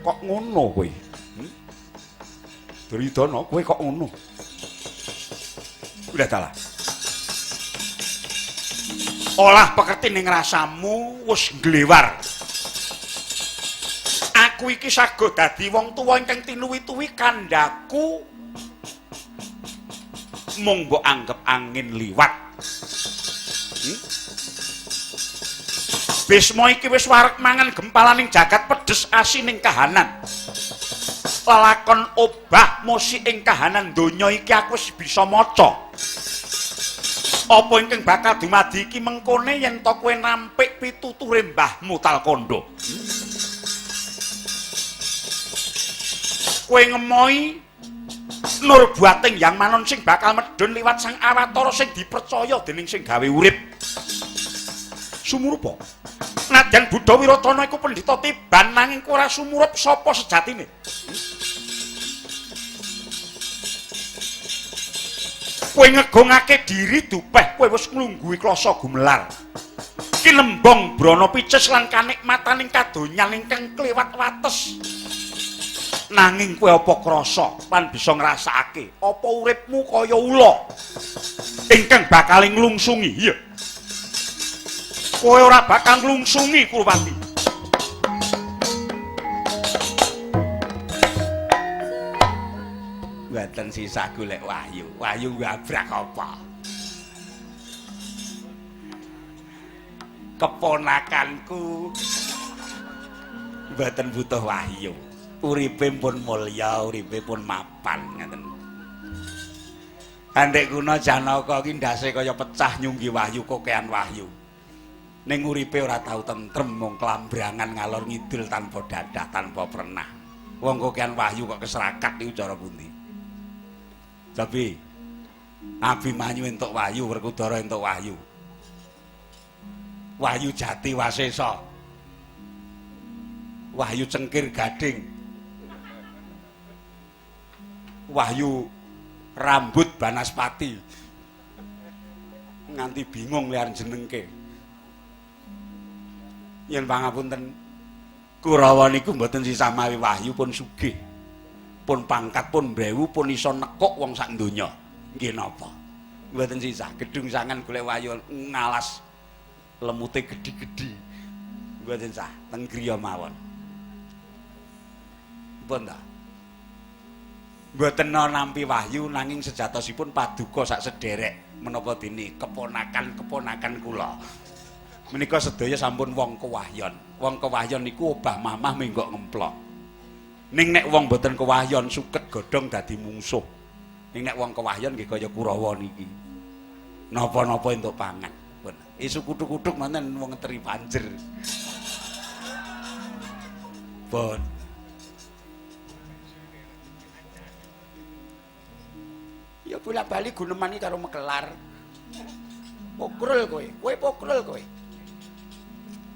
Kok ngono kowe? Duryudana kowe kok ngono? Udah dalah. Olah pekerti ning rasamu wis glewar. Aku iki sago dadi wong tuwa ingkang tinuwi-tuwi kandhaku mung mbok anggap angin liwat. Bisma iki wis wareg mangan gempalaning jagat pedes asining kahanan. Lelakon obah musik ing kahanan donya iki aku wis bisa maca. Apa ingkang bakal dumadi iki mengkone yen to kowe nampik pituture mbahmu Talkanda. Kowe ngemoi nur buating Yang Manon sing bakal medhun liwat Sang Awatara sing dipercaya dening sing gawe urip. Sumurupa. Nadyan Buddha Wiratana iku pendhita tiban nanging ora sumurup sapa sejatine. Kowe ngegongake diri dupeh kowe wis nglungguhi klasa gumelar. Kinembong brana pices lan kanikmataning kadonyan ingkang kliwat wates. Nanging kowe apa krasa lan bisa ngrasakake apa uripmu kaya ula ingkang bakal nglungsungi. Iya. Kowe ora bakal nglungsungi Kulpati. Mboten sisa golek wahyu. Wahyu ngabrak apa? Keponakanku mboten butuh wahyu. Uripe pun mulya, uripe pun mapan ngoten. Andhek kuna Janaka ki ndase kaya pecah nyunggi wahyu kokean wahyu. Ning uripe ora tau tentrem mung klambrangan ngalor ngidul tanpa dadah, tanpa pernah. Wong kokean wahyu kok keserakat iku cara pundi? Tapi Abimanyu entuk wahyu, Werkudara entuk wahyu. Wahyu Jati Wasesa. Wahyu Cengkir Gading. Wahyu Rambut Banaspati. Nganti bingung liar jenengke. Yen pangapunten Kurawa niku mboten sisa mawi wahyu pun sugih. Pun pangkat pun brewu pun iso nekuk wong sak donya. Nggih napa? Mboten sisa. Gedung sangan golek wahyu ngalas lemute gedhi-gedhi. Mboten sah teng griya mawon. Pun ta? Mboten nampi wahyu nanging sejatosipun paduka sak sederek menapa dene keponakan-keponakan kula. Menika sedaya sampun wong kewahyon. Wong kewahyon niku obah mamah menggok ngemplok. Ning nek wong boten kewahyon suket godhong dadi mungsuh. Ning nek wong kewahyon nggih kaya Kurawa niki. Napa-napa entuk pangan. Pun. Isu kuthuk-kuthuk manten wong teri banjer. Pun. Ya bola-bali guneman iki karo Mekelar. Pokrul kowe, pokrul kowe.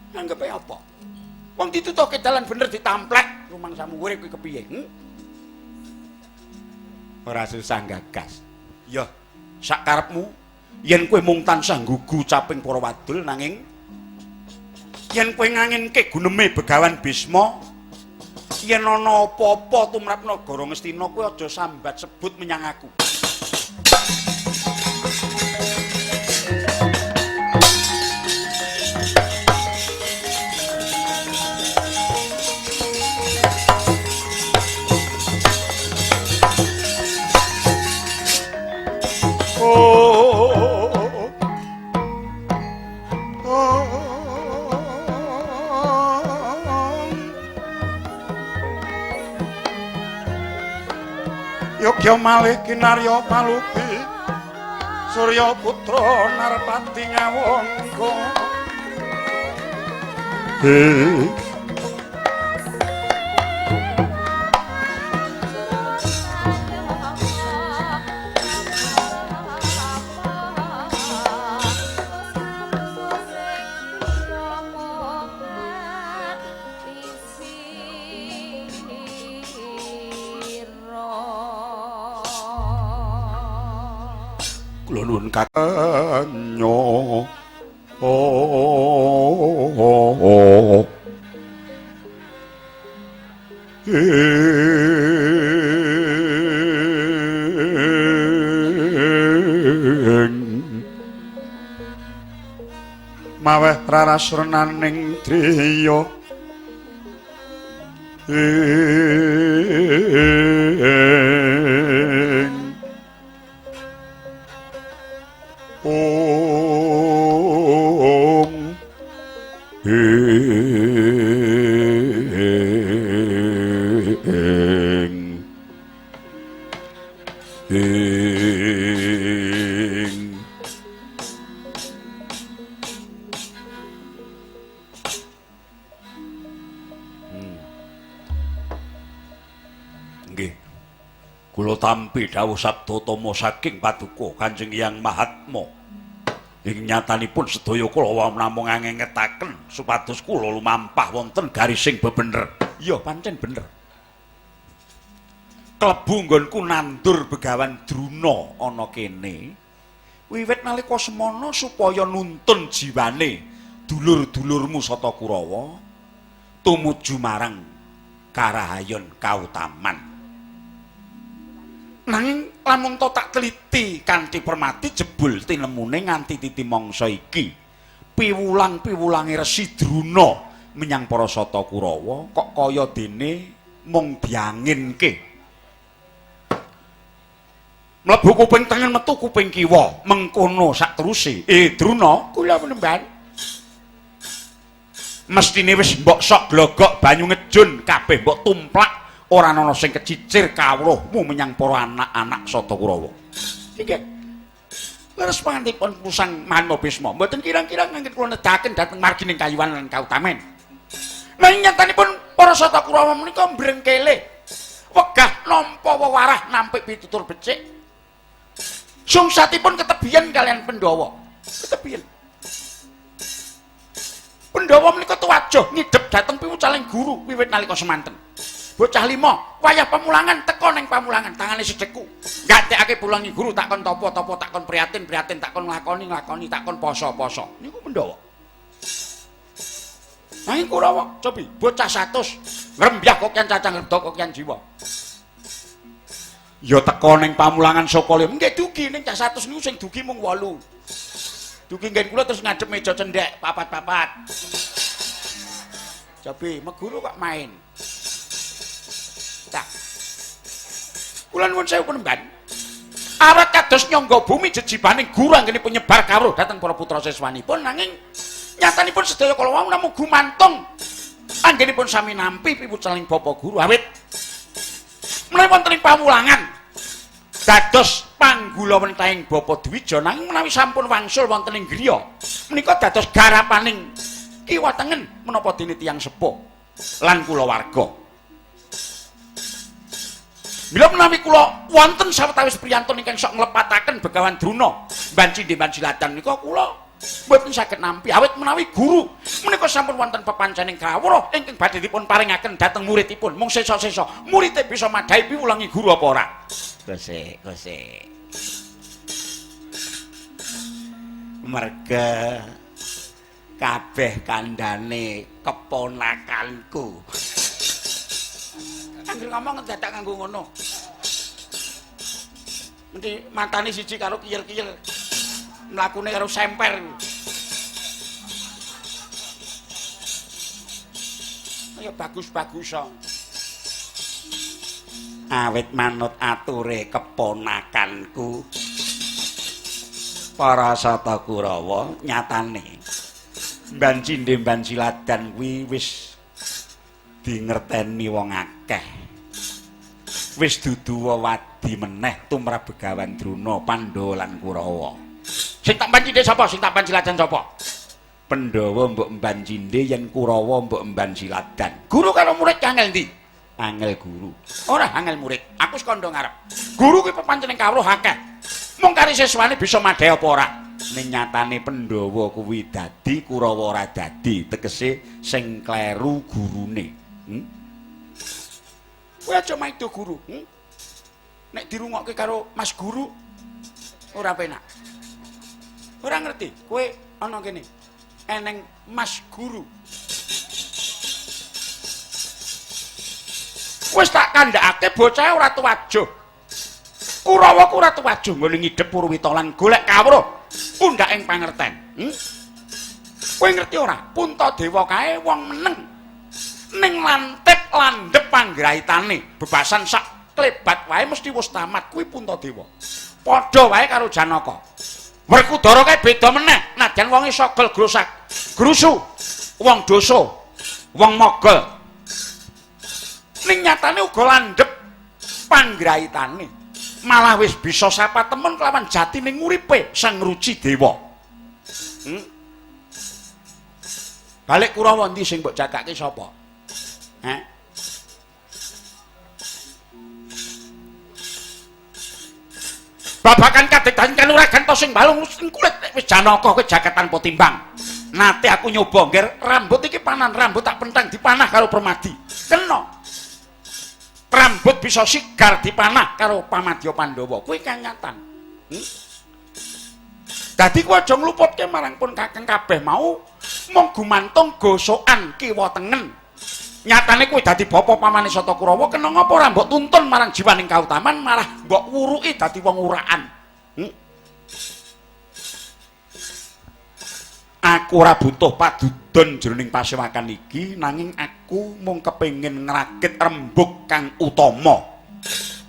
Anggepe apa? Wong ditutuke dalan bener ditamplek, rumangsamu urip kuwi kepiye? Ora susah gagas. Ya, sak karepmu yen kowe mung tansah nggugu caping para wadul nanging yen kowe ngangenke guneme Begawan Bisma, yen ana apa-apa tumrap Nagara Ngastina kowe aja sambat sebut menyang aku. Yogya malih kinarya palupi Surya putra Narpati ngawangka Kula nuwun kanyo. Maweh raras renaning driya Nggih. Kula tampi dawuh sabda tama saking Paduka Kanjeng Hyang Mahatma. Ing nyatanipun sedaya kula namung ngangengetaken supados kula lumampah wonten garising bebener. Iya, pancen bener. Klebu nggonku nandur Begawan Druna ana kene. Wiwit nalika semana supaya nuntun jiwane dulur-dulurmu Sata Kurawa tumuju marang karahayon kautaman. Nanging lamun to tak teliti kanthi permati jebul tinemune nganti titi mangsa iki piwulang-piwulange Resi Druna menyang para Sata Kurawa kok kaya dene mung dianginke. Mlebu kuping tengen metu kuping kiwa mengkono sakteruse. Druna kula menemban. Mestine wis mbok sok glogok banyu ngejun kabeh mbok tumplak ora ana sing kecicir kawruhmu menyang para anak-anak Sata Kurawa. Iki leres pangantipun Pusang Manma Bisma mboten kirang-kirang ngangge kula nedahaken dhateng margining kayuwan lan kautamen. Nanging nyatanipun para Sata Kurawa menika mbrengkele wegah nampa wewarah nampik pitutur becik. Sungsatipun ketebian kalian Pandhawa. Ketebian. Pandhawa menika tuwajuh ngidhep dhateng piwucaling guru wiwit nalika semanten. Bocah lima wayah pamulangan teka ning pamulangan tangane sedheku. Nggatekake pulangi guru takon tapa-tapa takon prihatin takon nglakoni takon poso-poso. Niku Pandhawa. Nanging Kurawa cobi bocah 100 ngrembyah kokyan cacang reda kokyan jiwa. Ya teka ning pamulangan saka lem nggih dugi ning cah 100 niku sing dugi mung 8. Dugi nggen kula terus ngadep meja cendhek papat-papat. Cobi meguru kok main. Tak. Kula nuwun sewu penemban. Awak kados nyangga bumi jejibaning guru anggene penyebar kawruh dhateng para putra siswanipun nanging nyatanipun sedaya kala wau namung gumantung anggenipun sami nampi piwucaling bapa guru awit menawi wonten ing pamulangan dados panggula wentahing Bapa Dwija nanging menawi sampun wangsul wonten ing griya menika dados garapaning kiwa tengen menapa dene tiyang sepuh lan kulawarga. Mila menawi kula wonten sawetawis priyantun ingkang sok nglepataken Begawan Druna mbanci Demban Silatan nika kula mboten saged nampi awit menawi guru menika sampun wonten pepancaning kawruh ingkang badhe dipun paringaken dhateng muridipun mung sesa-sesa murid bisa madhahi piwulangi guru apa ora. Gosek. Merga kabeh kandhane keponakanku. Anggere ngomong dadak kanggo ngono. Mesti matane siji karo kiyel-kiyel. Mlakune karo semper. Ya bagus-bagus kok. Awit manut ature keponakanku. Para Sata Kurawa nyatane Mban Cindhe Mban Siladan kuwi wis dingerteni wong akeh. Wis dudu wewadi meneh tumrap Begawan Druna, Pandhawa lan Kurawa. Sing tak Mban Cindhe sapa? Sing tak Mban Siladan sapa? Pandhawa mbok emban cindhe yen Kurawa mbok emban siladan. Guru karo murid angel ndi? Angel guru. Ora angel murid. Aku wis kandha ngarep. Guru kuwi pepancene kawruh akeh. Mung kari siswane bisa madhe apa ora? Ning nyatane Pandhawa kuwi dadi, Kurawa ora dadi. Tegese sing kleru gurune. Kowe aja maido guru. Nek dirungokke karo Mas Guru ora penak. Ora ngerti. Kowe ana kene. Eneng Mas Guru. Wis tak kandhakake bocah ora tuwajuh. Kurawa ku ora tuwajuh nggone ngidhep Purwita lan golek kawruh undhaking pangerten. Kowe ngerti ora? Puntadewa kae wong meneng. Ning lantip landhep panggraitane bebasan sak klebat wae mesti wis tamat kuwi Puntadewa. Padha wae karo Janaka. Werkudara kae beda meneh, najan wong iso gel grusu, wong dosa, wong mogol. Ning nyatane uga landhep panggraitane. Malah wis bisa sapa temen kelawan jatine nguripe sang ruci dewa. Balik Kurawa ndi sing mbok jagake sapa? Babakan kadedahan kanuragan to sing balung sing kulit wis Janaka kowe jagat tanpa timbang. Nate aku nyoba ngger rambut iki panan rambut tak pentang dipanah karo Permadi. Kena. Rambut bisa sigar dipanah karo Pamadya Pandhawa. Kuwi kanyatan. Dadi kowe aja ngluputke marang pun kakeng kabeh mau mung gumantung gosokan kiwa tengen. Nyatane kowe dadi bapa pamane Sata Kurawa kena ngapa ora mbok tuntun marang jiwaning kautaman malah mbok wuruki dadi wong uraan. Aku ora butuh padudon jroning pasewakan iki nanging aku mung kepengin ngragit rembug kang utama.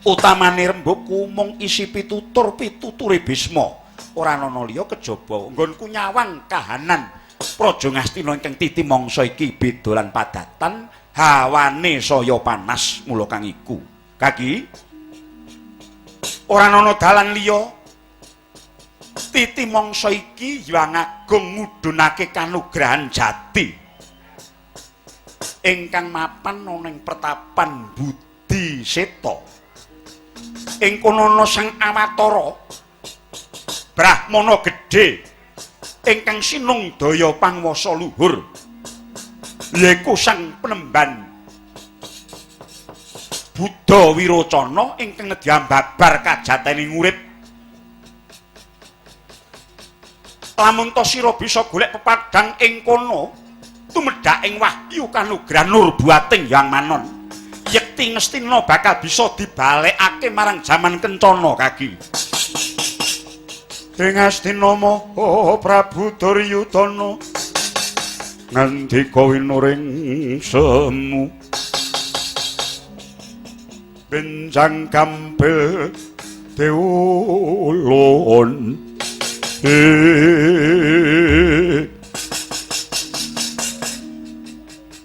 Utamane rembugku mung isi pituture Bisma. Ora ana liya kejaba nggonku nyawang kahanan Praja Ngastina ingkang titi mangsa iki bedolan padatan hawane saya panas mula kang iku. Kaki ora ana dalan liya titi mangsa iki Hyang Agung ngudhunake kanugrahan jati ingkang mapan ana ing pertapan Budi Seta. Ing kono ana Sang Awatara Brahmana gedhe ingkang sinungdaya pangwasa luhur yaiku Sang Penemban Buddha Wirocana ingkang ngedyambabar kajatening urip. Lamun to sira bisa golek pepadang ing kono tumedhak ing wahyu kanugrahan nur buating Hyang Manon, yekti Ngastina bakal bisa dibalekake marang jaman kencana kaki. Ing Astina Maha Prabu Duryudana ngandika winuring semu benjang kampil deulun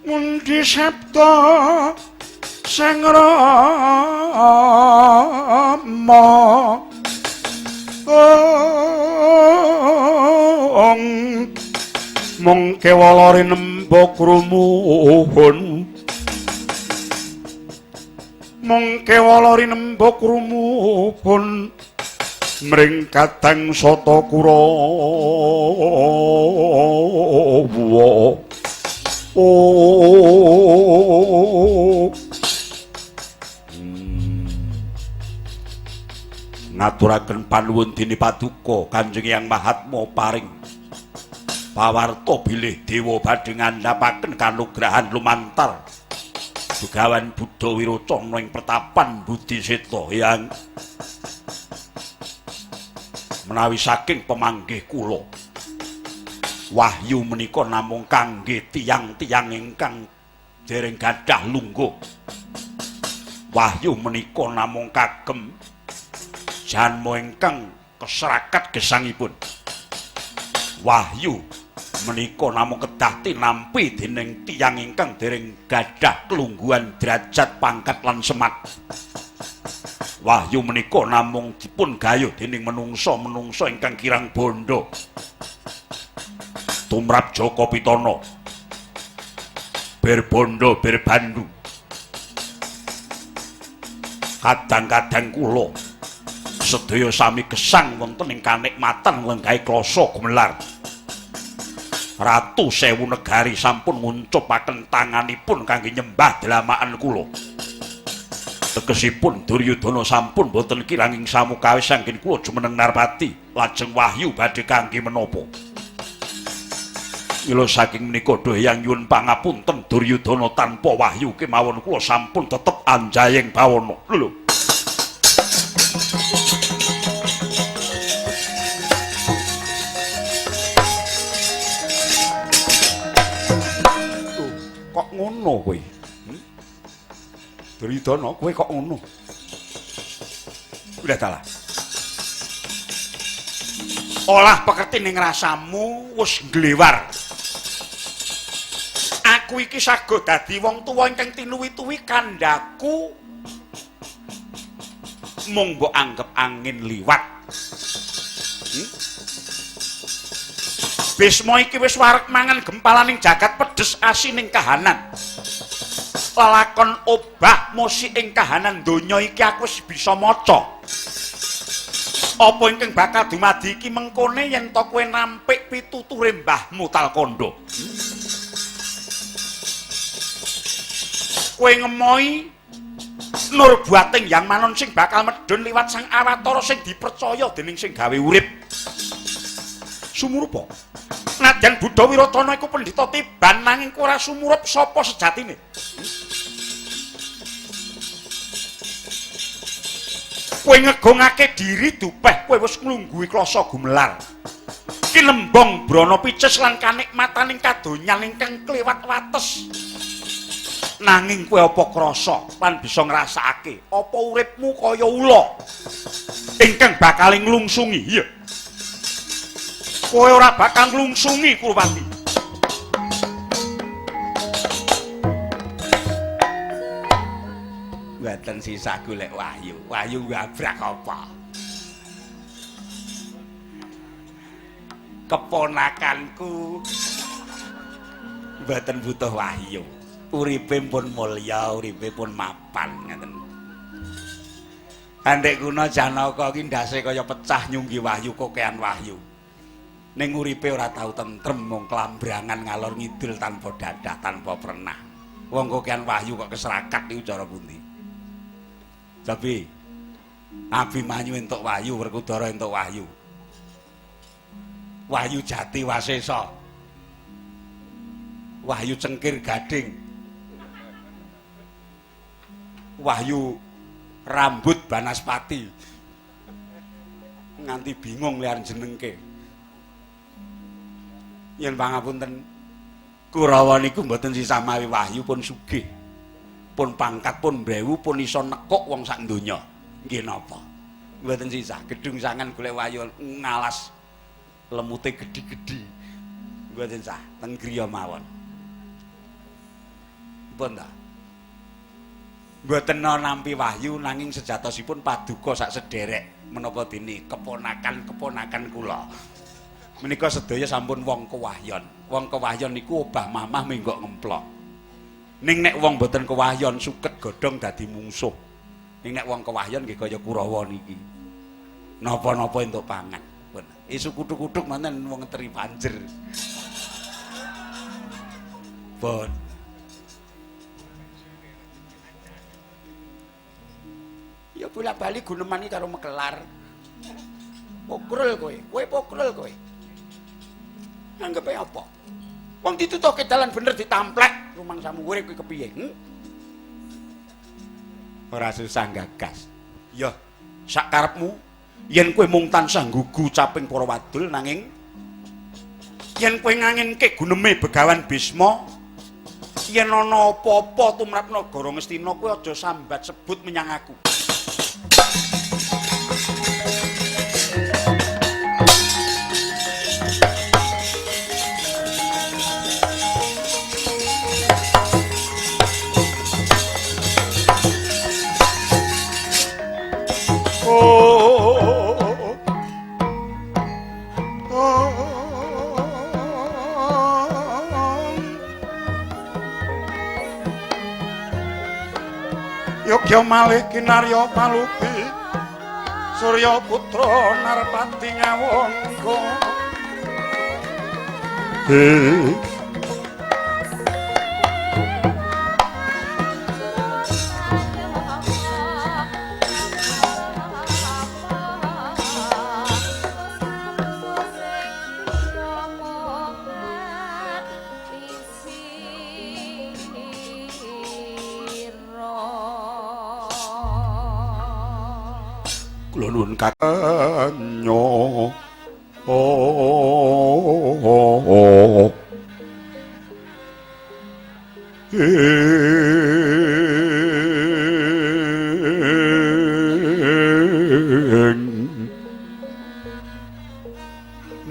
mundi sabda sang Rama mung kewala rinembok rumuhun mung kewala rinembok rumuhun mring kadang Sata Kurawa. Ngaturaken panuwun dene paduka Kanjeng Hyang Mahatma paring pawarta bilih dewa badhe ngandhapaken kanugrahan lumantar Begawan Buddha Wirocana ing pertapan Budi Seta Hyang menawi saking pemanggih kula wahyu menika namung kangge tiyang-tiyang ingkang dereng gadah lungguh. Wahyu menika namung kagem janma ingkang keserakat gesangipun. Wahyu menika namung kedah tinampi dening tiyang ingkang dereng gadah kelungguhan derajat pangkat lan semat. Wahyu menika namung dipun gayuh dening menungsa-menungsa ingkang kirang bondo. tumrap Jaka Pitana berbondo berbandu kadang-kadang kula sedaya sami gesang wonten ing kanikmatan lenggahe klasa gumelar Ratu Sewu Negari sampun nguncupaken tanganipun kangge nyembah delamaan kula tegesipun Duryudana sampun boten kiranging samukawis saking kula jumeneng Narpati lajeng wahyu badhe kangge menapa mila saking menika dohyang nyuwun pangapunten Duryudana tanpa wahyu kemawon kula sampun tetep anjayeng bawana lho kok ngono kowe Duryudana kowe kok ngono udah dalah olah pekerti ning rasamu wis glewar aku iki sago dadi wong tuwa ingkang tinuwi-tuwi kandhaku mung mbok anggap angin liwat Bisma iki wis wareg mangan gempalaning jagat pedes asining kahanan lelakon obah musik ing kahanan donya iki aku wis bisa maca apa ingkang bakal dumadi iki mengkone yen to kowe nampik pituture mbahmu Talkanda kowe ngemoi nur buating yang manon sing bakal medhun liwat sang awatara sing dipercaya dening sing gawe urip sumurupa nadyan Buddha Wiratana iku pendhita tiban nanging ora sumurup sapa sejatine kowe ngegongake diri dupeh kowe wis nglungguhi klasa gumelar kinembong brana pices lan kanikmataning kadonyan ingkang kliwat wates nanging kowe apa krasa lan bisa ngrasakake apa uripmu kaya ula ingkang bakal nglungsungi iya kowe ora bakal nglungsungi Kurwati mboten sisa golek wahyu wahyu ngabrak apa keponakanku mboten butuh wahyu uripe pun mulya uripe pun mapan ngoten Andhek kuna Janaka ki ndase kaya pecah nyunggi wahyu kokean wahyu ning uripe ora tau tentrem mung klambrangan ngalor ngidul tanpa dadah tanpa pernah wong kokean wahyu kok keserakat iku cara pundi tapi Abimanyu entuk wahyu Werkudara entuk wahyu wahyu jati wasesa wahyu cengkir gading wahyu rambut Banaspati nganti bingung liar jenengke yen pangapunten Kurawa niku mboten sisa mawi wahyu pun sugih pun pangkat pun brewu pun iso nekuk wong sak donya nggih napa mboten sisa gedung sangan golek wahyu ngalas lemute gedhi-gedhi mboten sah teng griya mawon pun ta mboten nampi wahyu nanging sejatosipun paduka sak sederek menapa dene keponakan-keponakan kula menika sedaya sampun wong kewahyon niku obah mamah menggok ngemplok ning nek wong boten kewahyon suket godhong dadi mungsuh ning nek wong kewahyon nggih kaya Kurawa niki napa-napa entuk pangan pun isu kuthuk-kuthuk manten wong teri banjer pun ya bola-bali guneman iki karo Mekelar pokrul kowe pokrul kowe anggepe apa wong ditutuke dalan bener ditamplek rumangsamu urip kuwi kepiye ora susah gagas ya sak karepmu yen kowe mung tansah nggugu caping para wadul nanging yen kowe ngangenke guneme Begawan Bisma yen ana apa-apa tumrap Nagara Ngastina kowe aja sambat sebut menyang aku Bagya malih kinarya palupi Surya putra Narpati ngawangka kula nuwun kanyo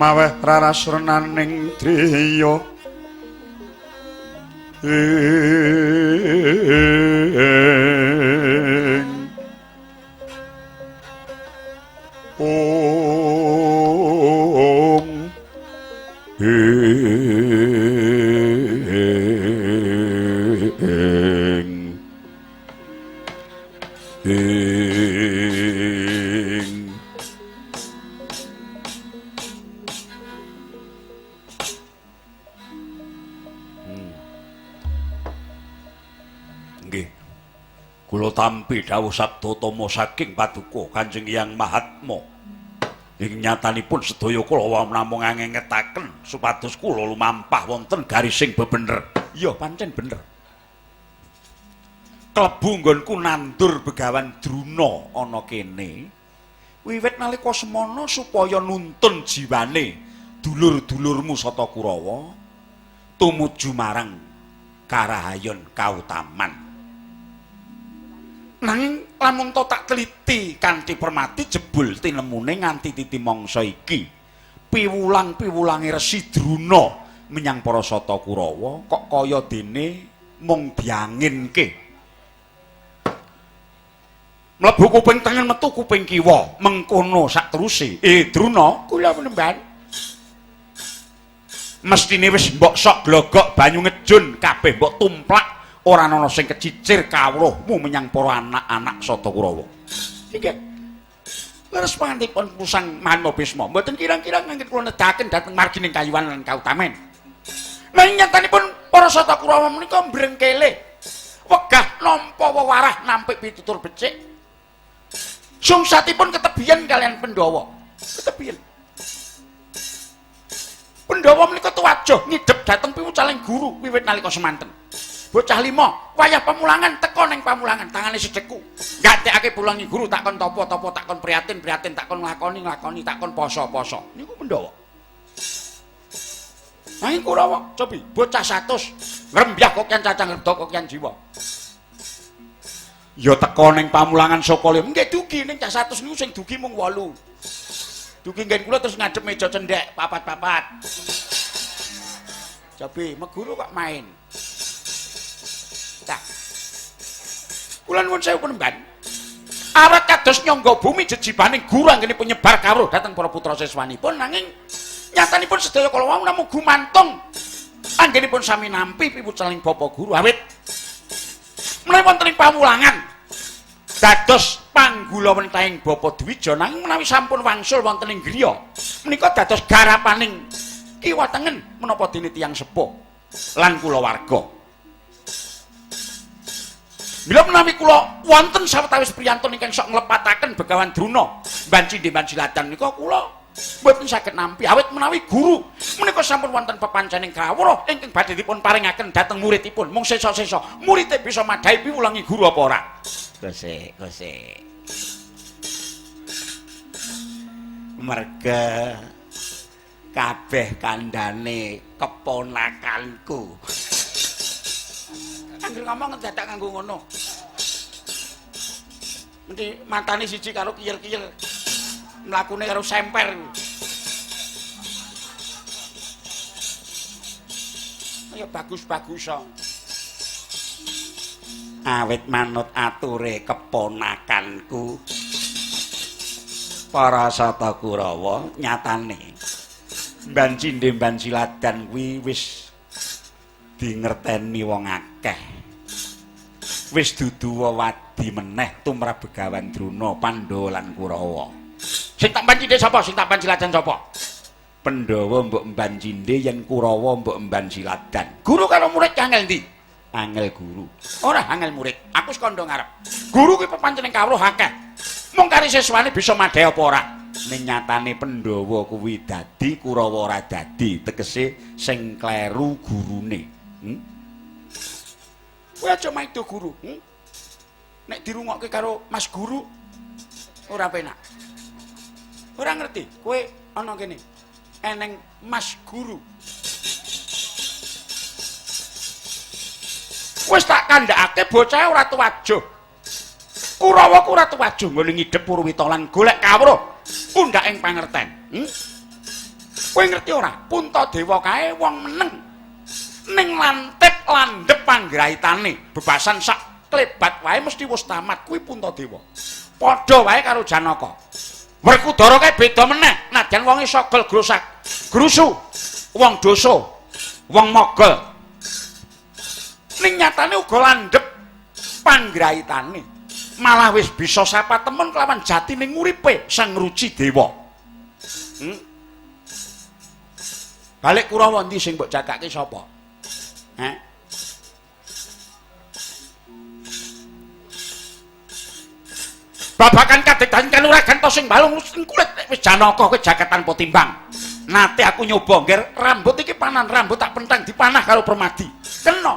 maweh raras renaning driya nggih kula tampi dawuh sabda tama saking paduka Kanjeng Hyang Mahatma ing nyatanipun sedaya kula namung ngengetaken supados kula lumampah wonten garising bebener iya pancen bener klebu nggonku nandur begawan Druna ana kene wiwit nalika semana supaya nuntun jiwane dulur-dulurmu Sata Kurawa tumuju marang karahayon kautaman. Nanging lamun to tak teliti kanthi permati jebul tinemune nganti titi mangsa iki piwulang-piwulange Resi Druna menyang para Sata Kurawa kok kaya dene mung dianginke. Mlebu kuping tengen metu kuping kiwa mengkono sakteruse. Druna kula menemban. Mestine wis mbok sok glogok banyu ngejun kabeh mbok tumplak ora ana sing kecicir kawruhmu menyang para anak-anak Sata Kurawa. Iki leres pangantipun Pusang Mahatma Bisma mboten kirang-kirang ngangge kula nedahaken dhateng margining kayuwan lan kautamen. Nanging nyatanipun para Sata Kurawa menika mbrengkele wegah nampa wewarah nampik pitutur becik. Sungsatipun ketebian kalian Pandhawa. Ketebian. Pandhawa menika tuwajuh ngidhep dhateng piwucaling guru wiwit nalika semanten. Bocah lima wayah pamulangan teka ning pamulangan tangane sedheku. Nggatekake pulangi guru takon tapa-tapa takon prihatin takon nglakoni takon poso-poso. Niku Pandhawa. Nanging Kurawa cobi bocah 100 ngrembyah kokyan cacang reda kokyan jiwa. Ya teka ning pamulangan saka lima nggih dugi ning cah 100 niku sing dugi mung 8. Dugi nggen kula terus ngadep meja cendhek papat-papat. Cobi meguru kok main. Cak. Kula nuwun sewu penemban. Awak kados nyangga bumi jejibaning guru anggene penyebar kawruh dhateng para putra siswanipun nanging nyatanipun sedaya kala wau namung gumantung anggenipun sami nampi piwucaling bapa guru awit menawi wonten ing pamulangan dados panggula wentahing Bapa Dwija nanging menawi sampun wangsul wonten ing griya menika dados garapaning kiwa tengen menapa dene tiyang sepuh lan kulawarga. Mila menawi kula wonten sawetawis priyantun ingkang sok nglepataken Begawan Druna mban Silatan nika kula mboten saged nampi awit menawi guru menika sampun wonten pepancening kawruh ingkang badhe dipun paringaken dhateng muridipun mung sesa-sesa muridé bisa madhahi piwulangi guru apa ora. Gosek. Merga kabeh kandhane keponakanku. Anggere ngomong dadak nganggo ngono. Mesti matane siji karo kiyel-kiyel. Mlakune karo semper. Ya bagus-bagus so. Awit manut ature keponakanku. Para Sata Kurawa nyatane Mban Cindhe Mban Siladan kuwi wis dingerteni wong akeh. wis dudu wadi meneh tumrap Begawan Drona, Pandhawa lan Kurawa. Sing tak mban cindhe sapa? Sing tak mban Siladan sapa? Pandhawa mbok mban cindhe yen Kurawa mbok mban Siladan. Guru karo murid angel ndi? Angel guru. Ora angel murid. Aku wis kandha ngarep. Guru kuwi pepancen kawruh akeh. Mung kari siswane bisa madhe apa ora? Ning nyatane Pandhawa kuwi dadi, Kurawa ora dadi, tegese sing kleru gurune. Kowe aja maido guru. Nek dirungokke karo Mas Guru ora penak. Ora ngerti. Kowe ana kene. Eneng Mas Guru. Wis tak kandhakake bocah ora tuwajuh. Kurawa ku ora tuwajuh nggone ngidhep Purwita lan golek kawruh undhak ing pangerten. Kowe ngerti ora? Puntadewa kae wong meneng. Ning lantip landhep panggraitane bebasan sak klebat wae mesti wis tamat kuwi Puntadewa. Padha wae karo Janaka. Werkudara kae beda meneh, najan wong iso gel grusu, wong dosa, wong mogol. Ning nyatane uga landhep panggraitane. Malah wis bisa sapa temen kelawan jatine nguripe sang ruci dewa. Balik Kurawa ndi sing mbok jagake sapa? Babakan kadedahan kanuragan to sing balung kulit wis Janaka kowe jagat tanpa timbang. Nate aku nyoba ngger rambut iki panan rambut tak pentang dipanah karo Permadi. Kena.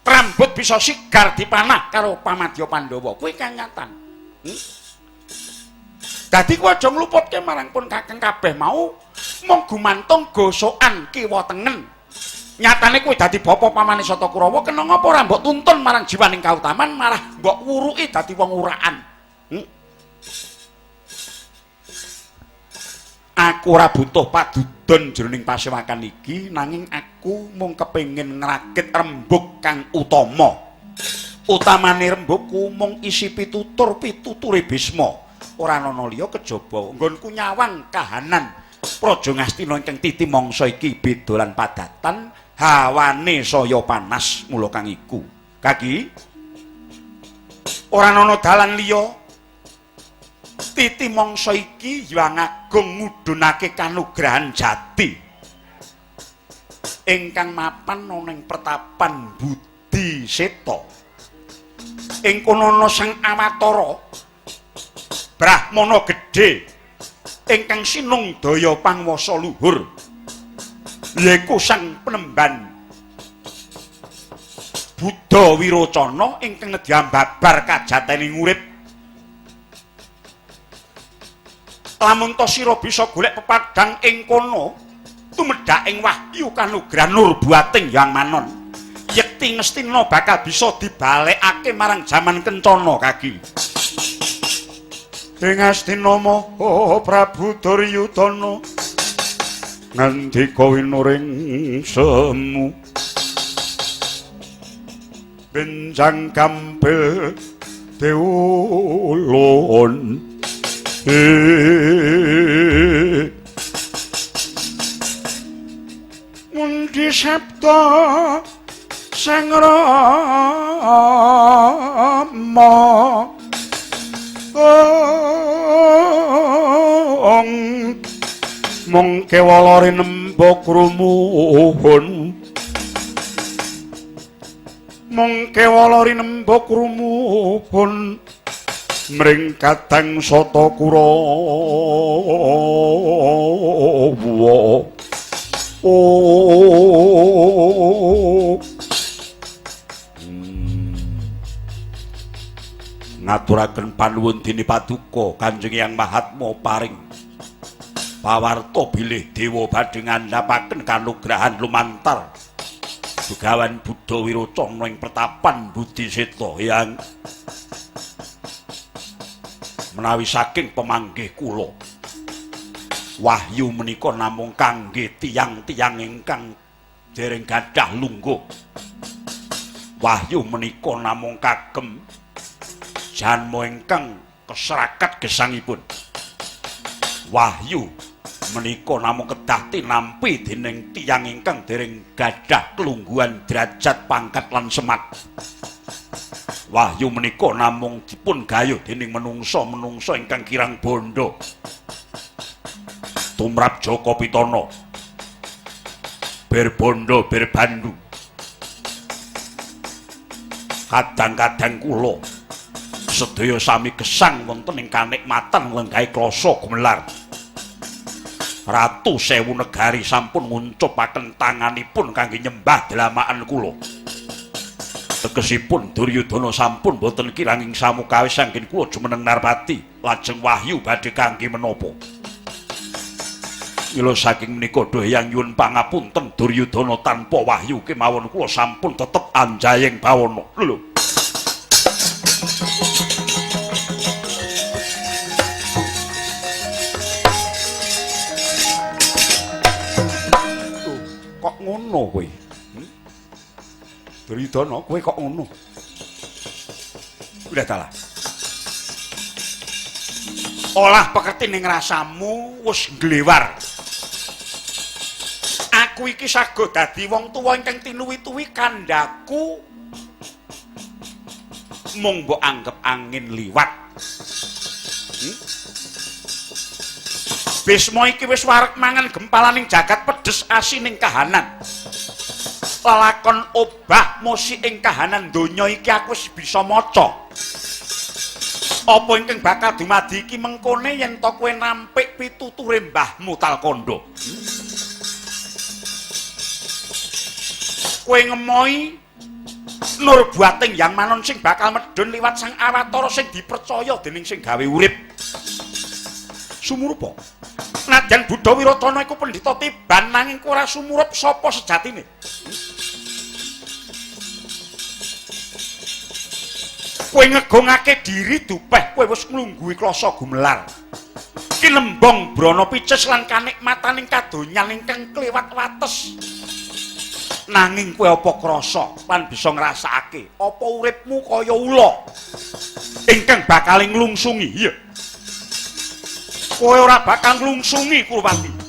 Rambut bisa sigar dipanah karo Pamadya Pandhawa. Kuwi kanyatan. Dadi kowe aja ngluputke marang pun kakeng kabeh mau mung gumantung gosokan kiwa tengen. Nyatane kowe dadi bapa pamane Sata Kurawa kena ngapa ora mbok tuntun marang jiwaning kautaman malah mbok wuruki dadi wong uraan. Aku ora butuh padudon jroning pasewakan iki nanging aku mung kepengin ngrakit rembug kang utama. Utamane rembugku mung isi pituture Bisma. Ora ana liya kejaba nggonku nyawang kahanan Praja Ngastina ingkang titi mangsa iki beda lan padatan, hawane saya panas mula kang iku. Kaki ora ana dalan liya. Titi mangsa iki Hyang Agung ngudhunake kanugrahan jati ingkang mapan ana ing pertapan Budi Seta. Ing kono ana Sang Awatara Brahmana gedhe ingkang sinung daya pangwasa luhur. Yaiku Sang Penemban Buddha Wirocana ingkang nedhiambabar kajatening urip. Lamun to sira bisa golek pepadang ing kono tumedhak ing wahyu kanugrahan nur buating Hyang Manon, yekti Ngastina bakal bisa dibalekake marang jaman kencana kaki. Ing Astina Maha Prabu Duryudana ngandika winuring semu benjang kampil deulun mundi sabda Sang Rama mung kewala rinembok rumuhun mung kewala rinembok rumuhun mring Kadang Sata Kurawa. Ngaturaken panuwun dene paduka Kanjeng Hyang Mahatma paring pawarta bilih dewa badhe ngandhapaken kanugrahan lumantar Begawan Buddha Wirocana ing pertapan Budi Seta Hyang menawi saking pemanggih kula wahyu menika namung kangge tiyang-tiyang ingkang dereng gadah lungguh. Wahyu menika namung kagem janma ingkang keserakat gesangipun. Wahyu menika namung kedah tinampi dening tiyang ingkang dereng gadah kelungguhan derajat pangkat lan semat. Wahyu menika namung dipun gayuh dening menungsa-menungsa ingkang kirang bondo. Tumrap Jaka Pitana. Bir bondo, bir bandu. Kadang-kadang kula sedaya sami gesang wonten ing kanikmatan lenggahe krasa gumelar. Ratu Sewu Negari sampun nguncupaken tanganipun kangge nyembah delamaan kula. Tegesipun Duryudana sampun boten kiranging samukawis anggen kula jumeneng Narpati, lajeng wahyu badhe kangge menapa? Mila saking menika doyang nyuwun pangapunten Duryudana tanpa wahyu kemawon kula sampun tetep anjayeng bawana. Lho. Kok ngono kowe? Duryudana kowe kok ngono? Udah dalah. Olah pekerti ning rasamu wis glewar. Aku iki sago dadi wong tuwa ingkang tinuwi-tuwi kandhaku mung mbok anggap angin liwat. Bisma iki wis wareg mangan gempalaning jagat pedes asining kahanan. Lelakon obah musik ing kahanan donya iki aku wis bisa maca. Apa ingkang bakal dumadi iki mengkone yen to kowe nampik pituture mbahmu Talkanda. Kowe ngemoi nur buating yang manon sing bakal medhun liwat sang awatara sing dipercaya dening sing gawe urip. Sumurupa. Nadyan Buddha Wiratana iku pendhita tiban nanging ora sumurup sapa sejatine. Kowe ngegongake diri dupeh kowe wis nglungguhi klasa gumelar. Kinembong brana pices lan kanikmataning kadonyan ingkang kliwat wates. Nanging kowe apa krasa lan bisa ngrasakake apa uripmu kaya ula ingkang bakal nglungsungi. Iya. Kowe ora bakal nglungsungi Kurwati.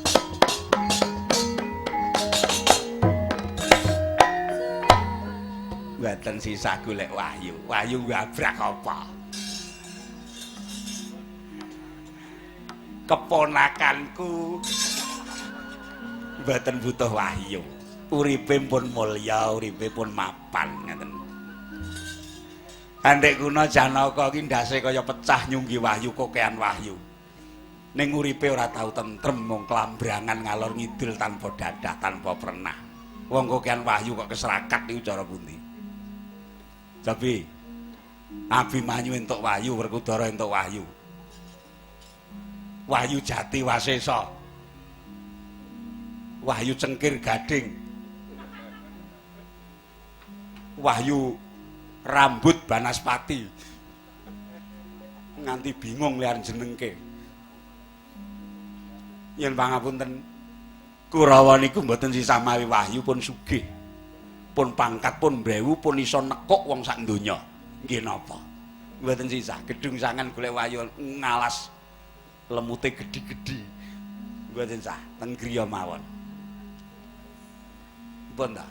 Mboten sisa golek wahyu. Wahyu ngabrak apa? Keponakanku mboten butuh wahyu. Uripe pun mulya, uripe pun mapan ngoten. Andhek kuna Janaka ki ndase kaya pecah nyunggi wahyu kokean wahyu. Ning uripe ora tau tentrem mung klambrangan ngalor ngidul tanpa dadah, tanpa pernah. Wong kokean wahyu kok keserakat iku cara pundi? Tapi Abimanyu entuk wahyu, Werkudara entuk wahyu. Wahyu Jati Wasesa. Wahyu Cengkir Gading. Wahyu Rambut Banaspati. Nganti bingung liar jenengke. Yen pangapunten Kurawa niku mboten sisa mawi wahyu pun sugih. Pun pangkat pun mbrewu pun iso nekuk wong sak donya. Nggih napa? Mboten sisa. Gedung sangan golek wahyu ngalas lemute gedhi-gedhi. Mboten sah, ten griya mawon. Pun ta?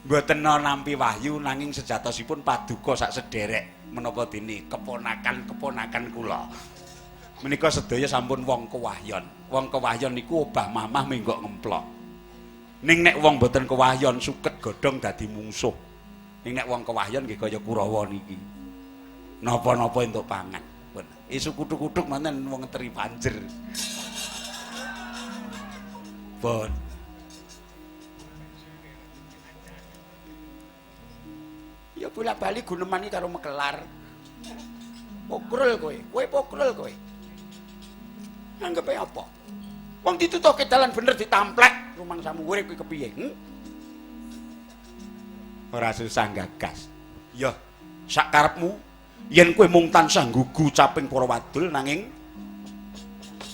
Mboten nampi wahyu nanging sejatosipun paduka sak sederek menapa dene keponakan-keponakan kula. Menika sedaya sampun wong kewahyon. Wong kewahyon niku obah mamah menggok ngemplok. Ning nek wong boten kewahyon suket godhong dadi mungsuh. Ning nek wong kewahyon nggih kaya Kurawa niki. Napa-napa entuk pangan. Pun. Isu kuthuk-kuthuk manten wong teri banjer. Pun. Ya bola-bali gunemani karo Mekelar. Pokrul kowe, pokrul kowe. Anggepe apa? Wong ditutuke dalan bener ditamplek, rumangsamu urip kuwi kepiye? Ora susah gagas. Ya, sak karepmu yen kowe mung tansah nggugu caping para wadul nanging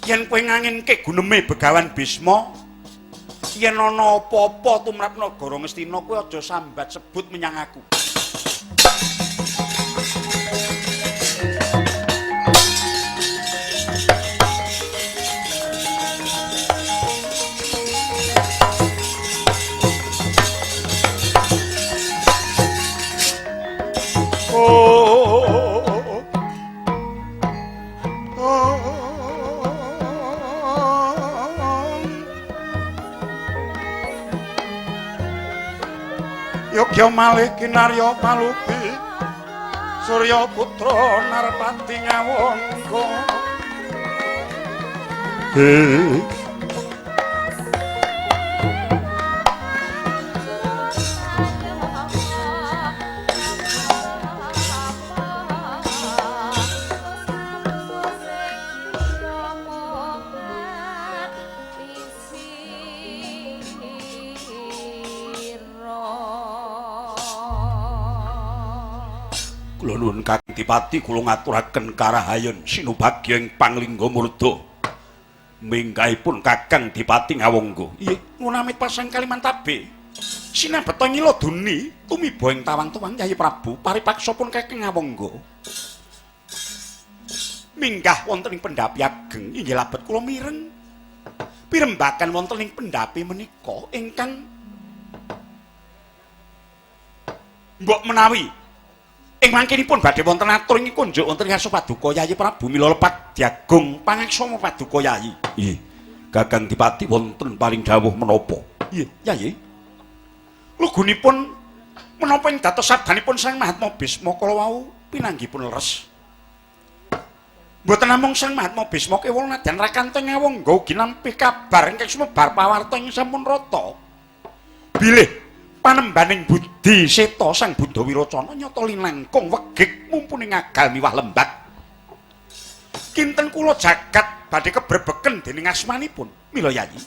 yen kowe nganginke guneme Begawan Bisma, yen ana apa-apa tumrap Nagara Ngastina kowe aja sambat sebut menyang aku. Yogya malih kinarya palupi Surya putra Narpati ngawangga Kula nuwun Kakang Dipati kula ngaturaken karahayon sinubagya ing Panglingga Murda. Minggahipun Kakang Dipati ngawangga. Nggih, ngunamit pasang Kalimantabe. Sinebeta nyila duni tumiba ing tawang-tawang Yayi Prabu paripaksapun Kakang ngawangga. Minggah wonten ing pendhapi ageng inggih labet kula mireng. Pirembagan wonten ing pendhapi menika ingkang mbok menawi ing mangkenipun badhe wonten atur ing kunjuk wonten ngarsa Paduka Yayi Prabu mila lepat diagung pangaksama Paduka Yayi. Nggih. Kakang Dipati wonten paring dawuh menapa? Nggih, Yayi. Lugunipun menapa ing dados sabdanipun Sang Mahatma Bisma kala wau pinanggipun leres. Mboten namung Sang Mahatma Bisma kewol nadyan Rakanta ngawangga ugi nampi kabar ingkang sumebar pawarta ing sampun rata. Bilih panembaning Budi Seta Sang Buddha Wiracana nyata linangkung wegik mumpuni ngagal miwah lembag. Kinten kula jagat badhe kebrebeken dening asmanipun mila Yayi.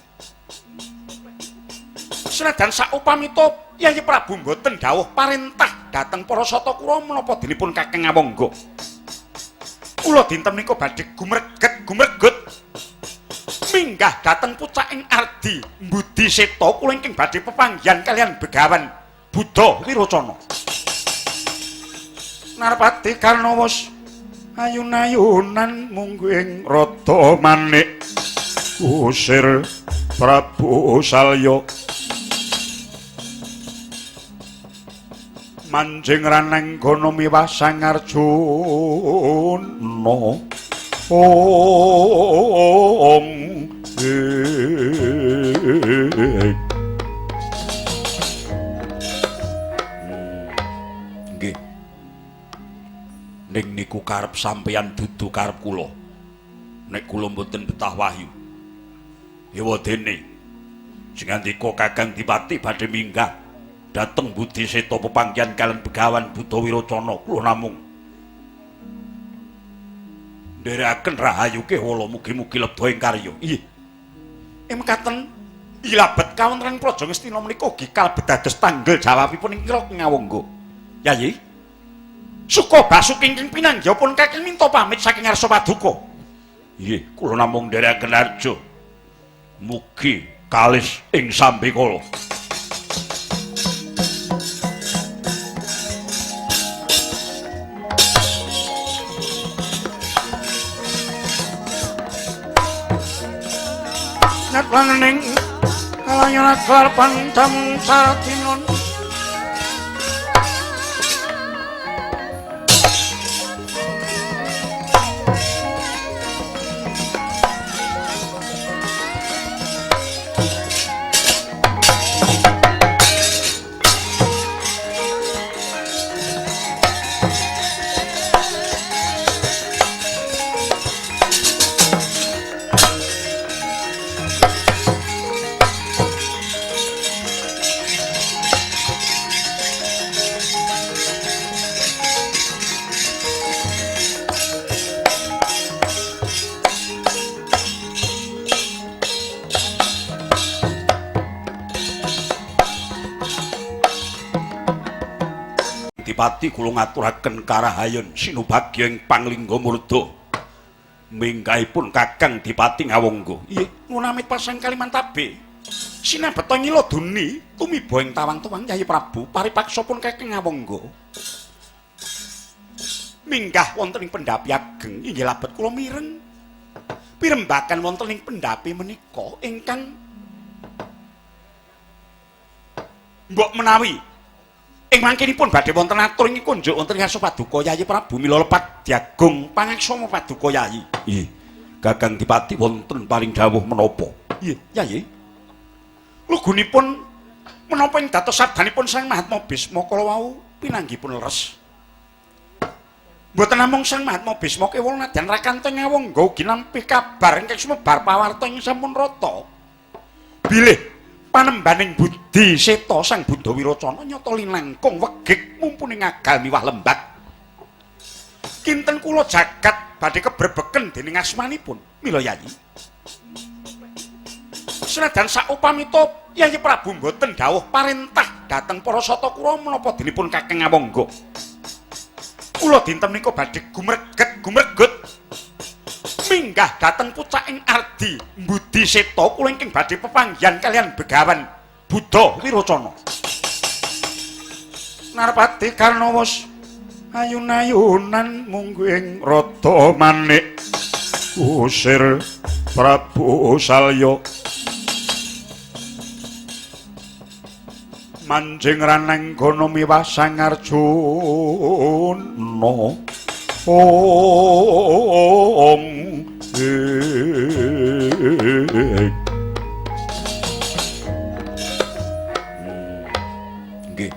Senajan saupamita Yayi Prabu mboten dawuh parentah dhateng para Satakura menapa dinipun Kakang ngawangga. Kula dinten menika badhe gumreget minggah dhateng pucaking Ardi Budi Seta kula ingkang badhe pepanggihan kalian Begawan Buddha Wiracana. Narpati Karnawos ayun-ayunan mungguing rada manik usir Prabu Salya manjing raneng kono miwah Sang Arjuna Om nggih ning niku karep sampeyan dudu karep kula nek kula mboten betah wahyu yawa dene sing andika Kakang Dipati badhe minggah dhateng Budi Seta pepanggihan kalian Begawan Buddha Wiracana kula namung nderekaken rahayu kewala mugi-mugi lebda ing karya. Nggih. Mekaten ilabet kawontenan Praja Ngastina menika ugi kalebet dados tanggel jawabipun ing kira ngawangga. Yayi. Suka basuki ingkang pinanggihipun Kakang minta pamit saking ngarsa Paduka. Nggih, kula namung nderekaken arja. Mugi kalis ing sambikala. Neng kalanya kelar pantam saratinon Dipati kula ngaturaken karahayon sinubagya ing Panglingga Murda. Minggahipun Kakang Dipati ngawangga. Nggih, ngunamit pasang Kalimantabe. Sinebeta nyila duni tumiba ing tawang-tawang Yayi Prabu paripaksapun Kakang ngawangga. Minggah wonten ing pendhapi ageng inggih labet kula mireng. Pirembagan wonten ing pendhapi menika ingkang mbok menawi ing mangkenipun badhe wonten atur ing kunjuk wonten ngarsa Paduka Yayi Prabu mila lepat diagung pangaksama Paduka Yayi. Nggih. Kakang Dipati wonten paring dawuh menapa? Nggih, Yayi. Lugunipun menapa ing dados sabdanipun Sang Mahatma Bisma kala wau pinanggipun leres. Mboten namung Sang Mahatma Bisma kewol nadyan Rakanta Ngawangga ugi nampi kabar ingkang sumebar pawarta ing sampun rata. Bilih panembaning Budi Seta Sang Buddha Wiracana nyata linangkung wegik mumpuni ngagal miwah lembag. Kinten kula jagat badhe kebrebeken dening asmanipun mila Yayi. Senajan saupamita Yayi Prabu mboten dawuh parentah dhateng para Satakura menapa denipun Kakang Ngawangga. Kula dinten menika badhe gumreget minggah dhateng pucaking Ardi Budi Seta kula ingkang badhe pepanggihan kalian Begawan Buddha Wiracana. Narpati Karnawus ayun-ayunan mungguing rada manik usir Prabu Salya manjing raneng kono miwah Sang Arjuna nggih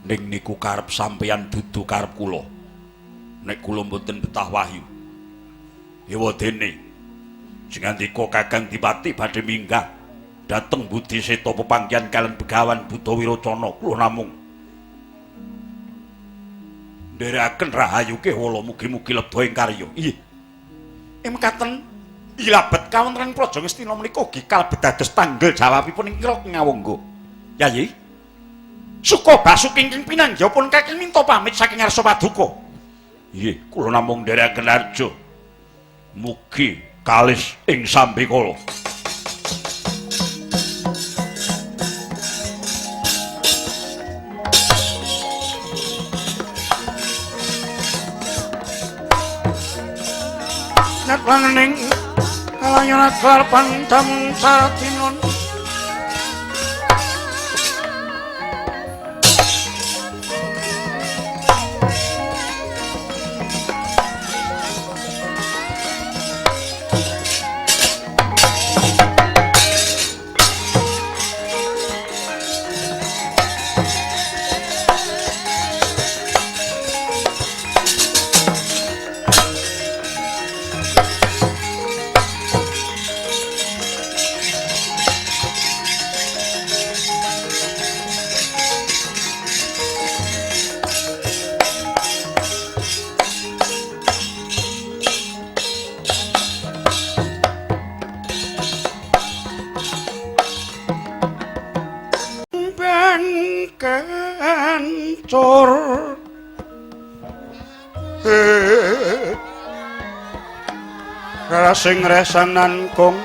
ning niku karep sampeyan dudu karep kula nek kula mboten betah wahyu ewadene sing andika Kakang Dipati badhe minggah dateng Budi Seta pepanggihan kalian Begawan Buddha Wiracana kula namung nderekaken rahayu kewala mugi-mugi lebha ing karya. Inggih. Mekaten ilabet kawontenan Praja Ngastina menika ugi kalebet dados tanggel jawabipun ing kira Ngawangga. Yayi. Suka basuki ingkang pinanggihipun Kakang minta pamit saking ngarsa paduka. Inggih, kula namung nderekaken arja. Mugi kalis ing sambikala. Neng kalayan aklar pantam saratinon kencur rasing resanan kong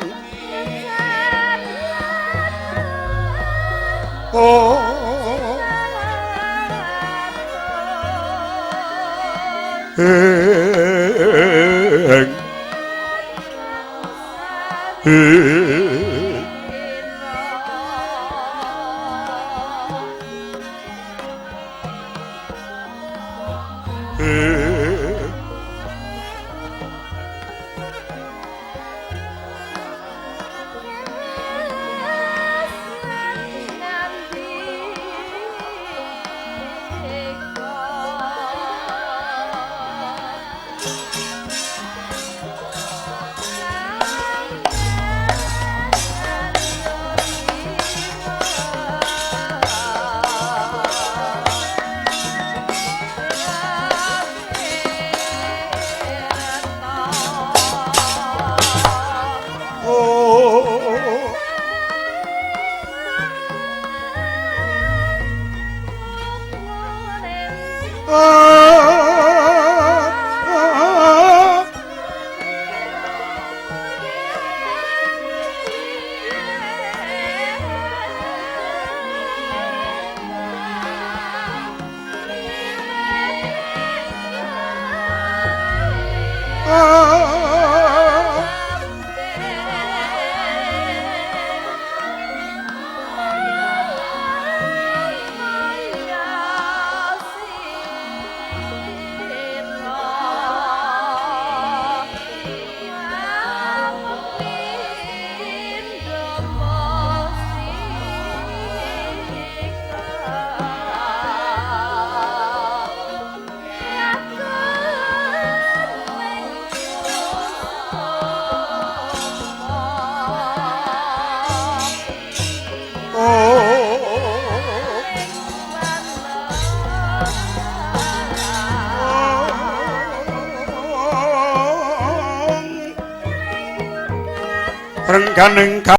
rengganing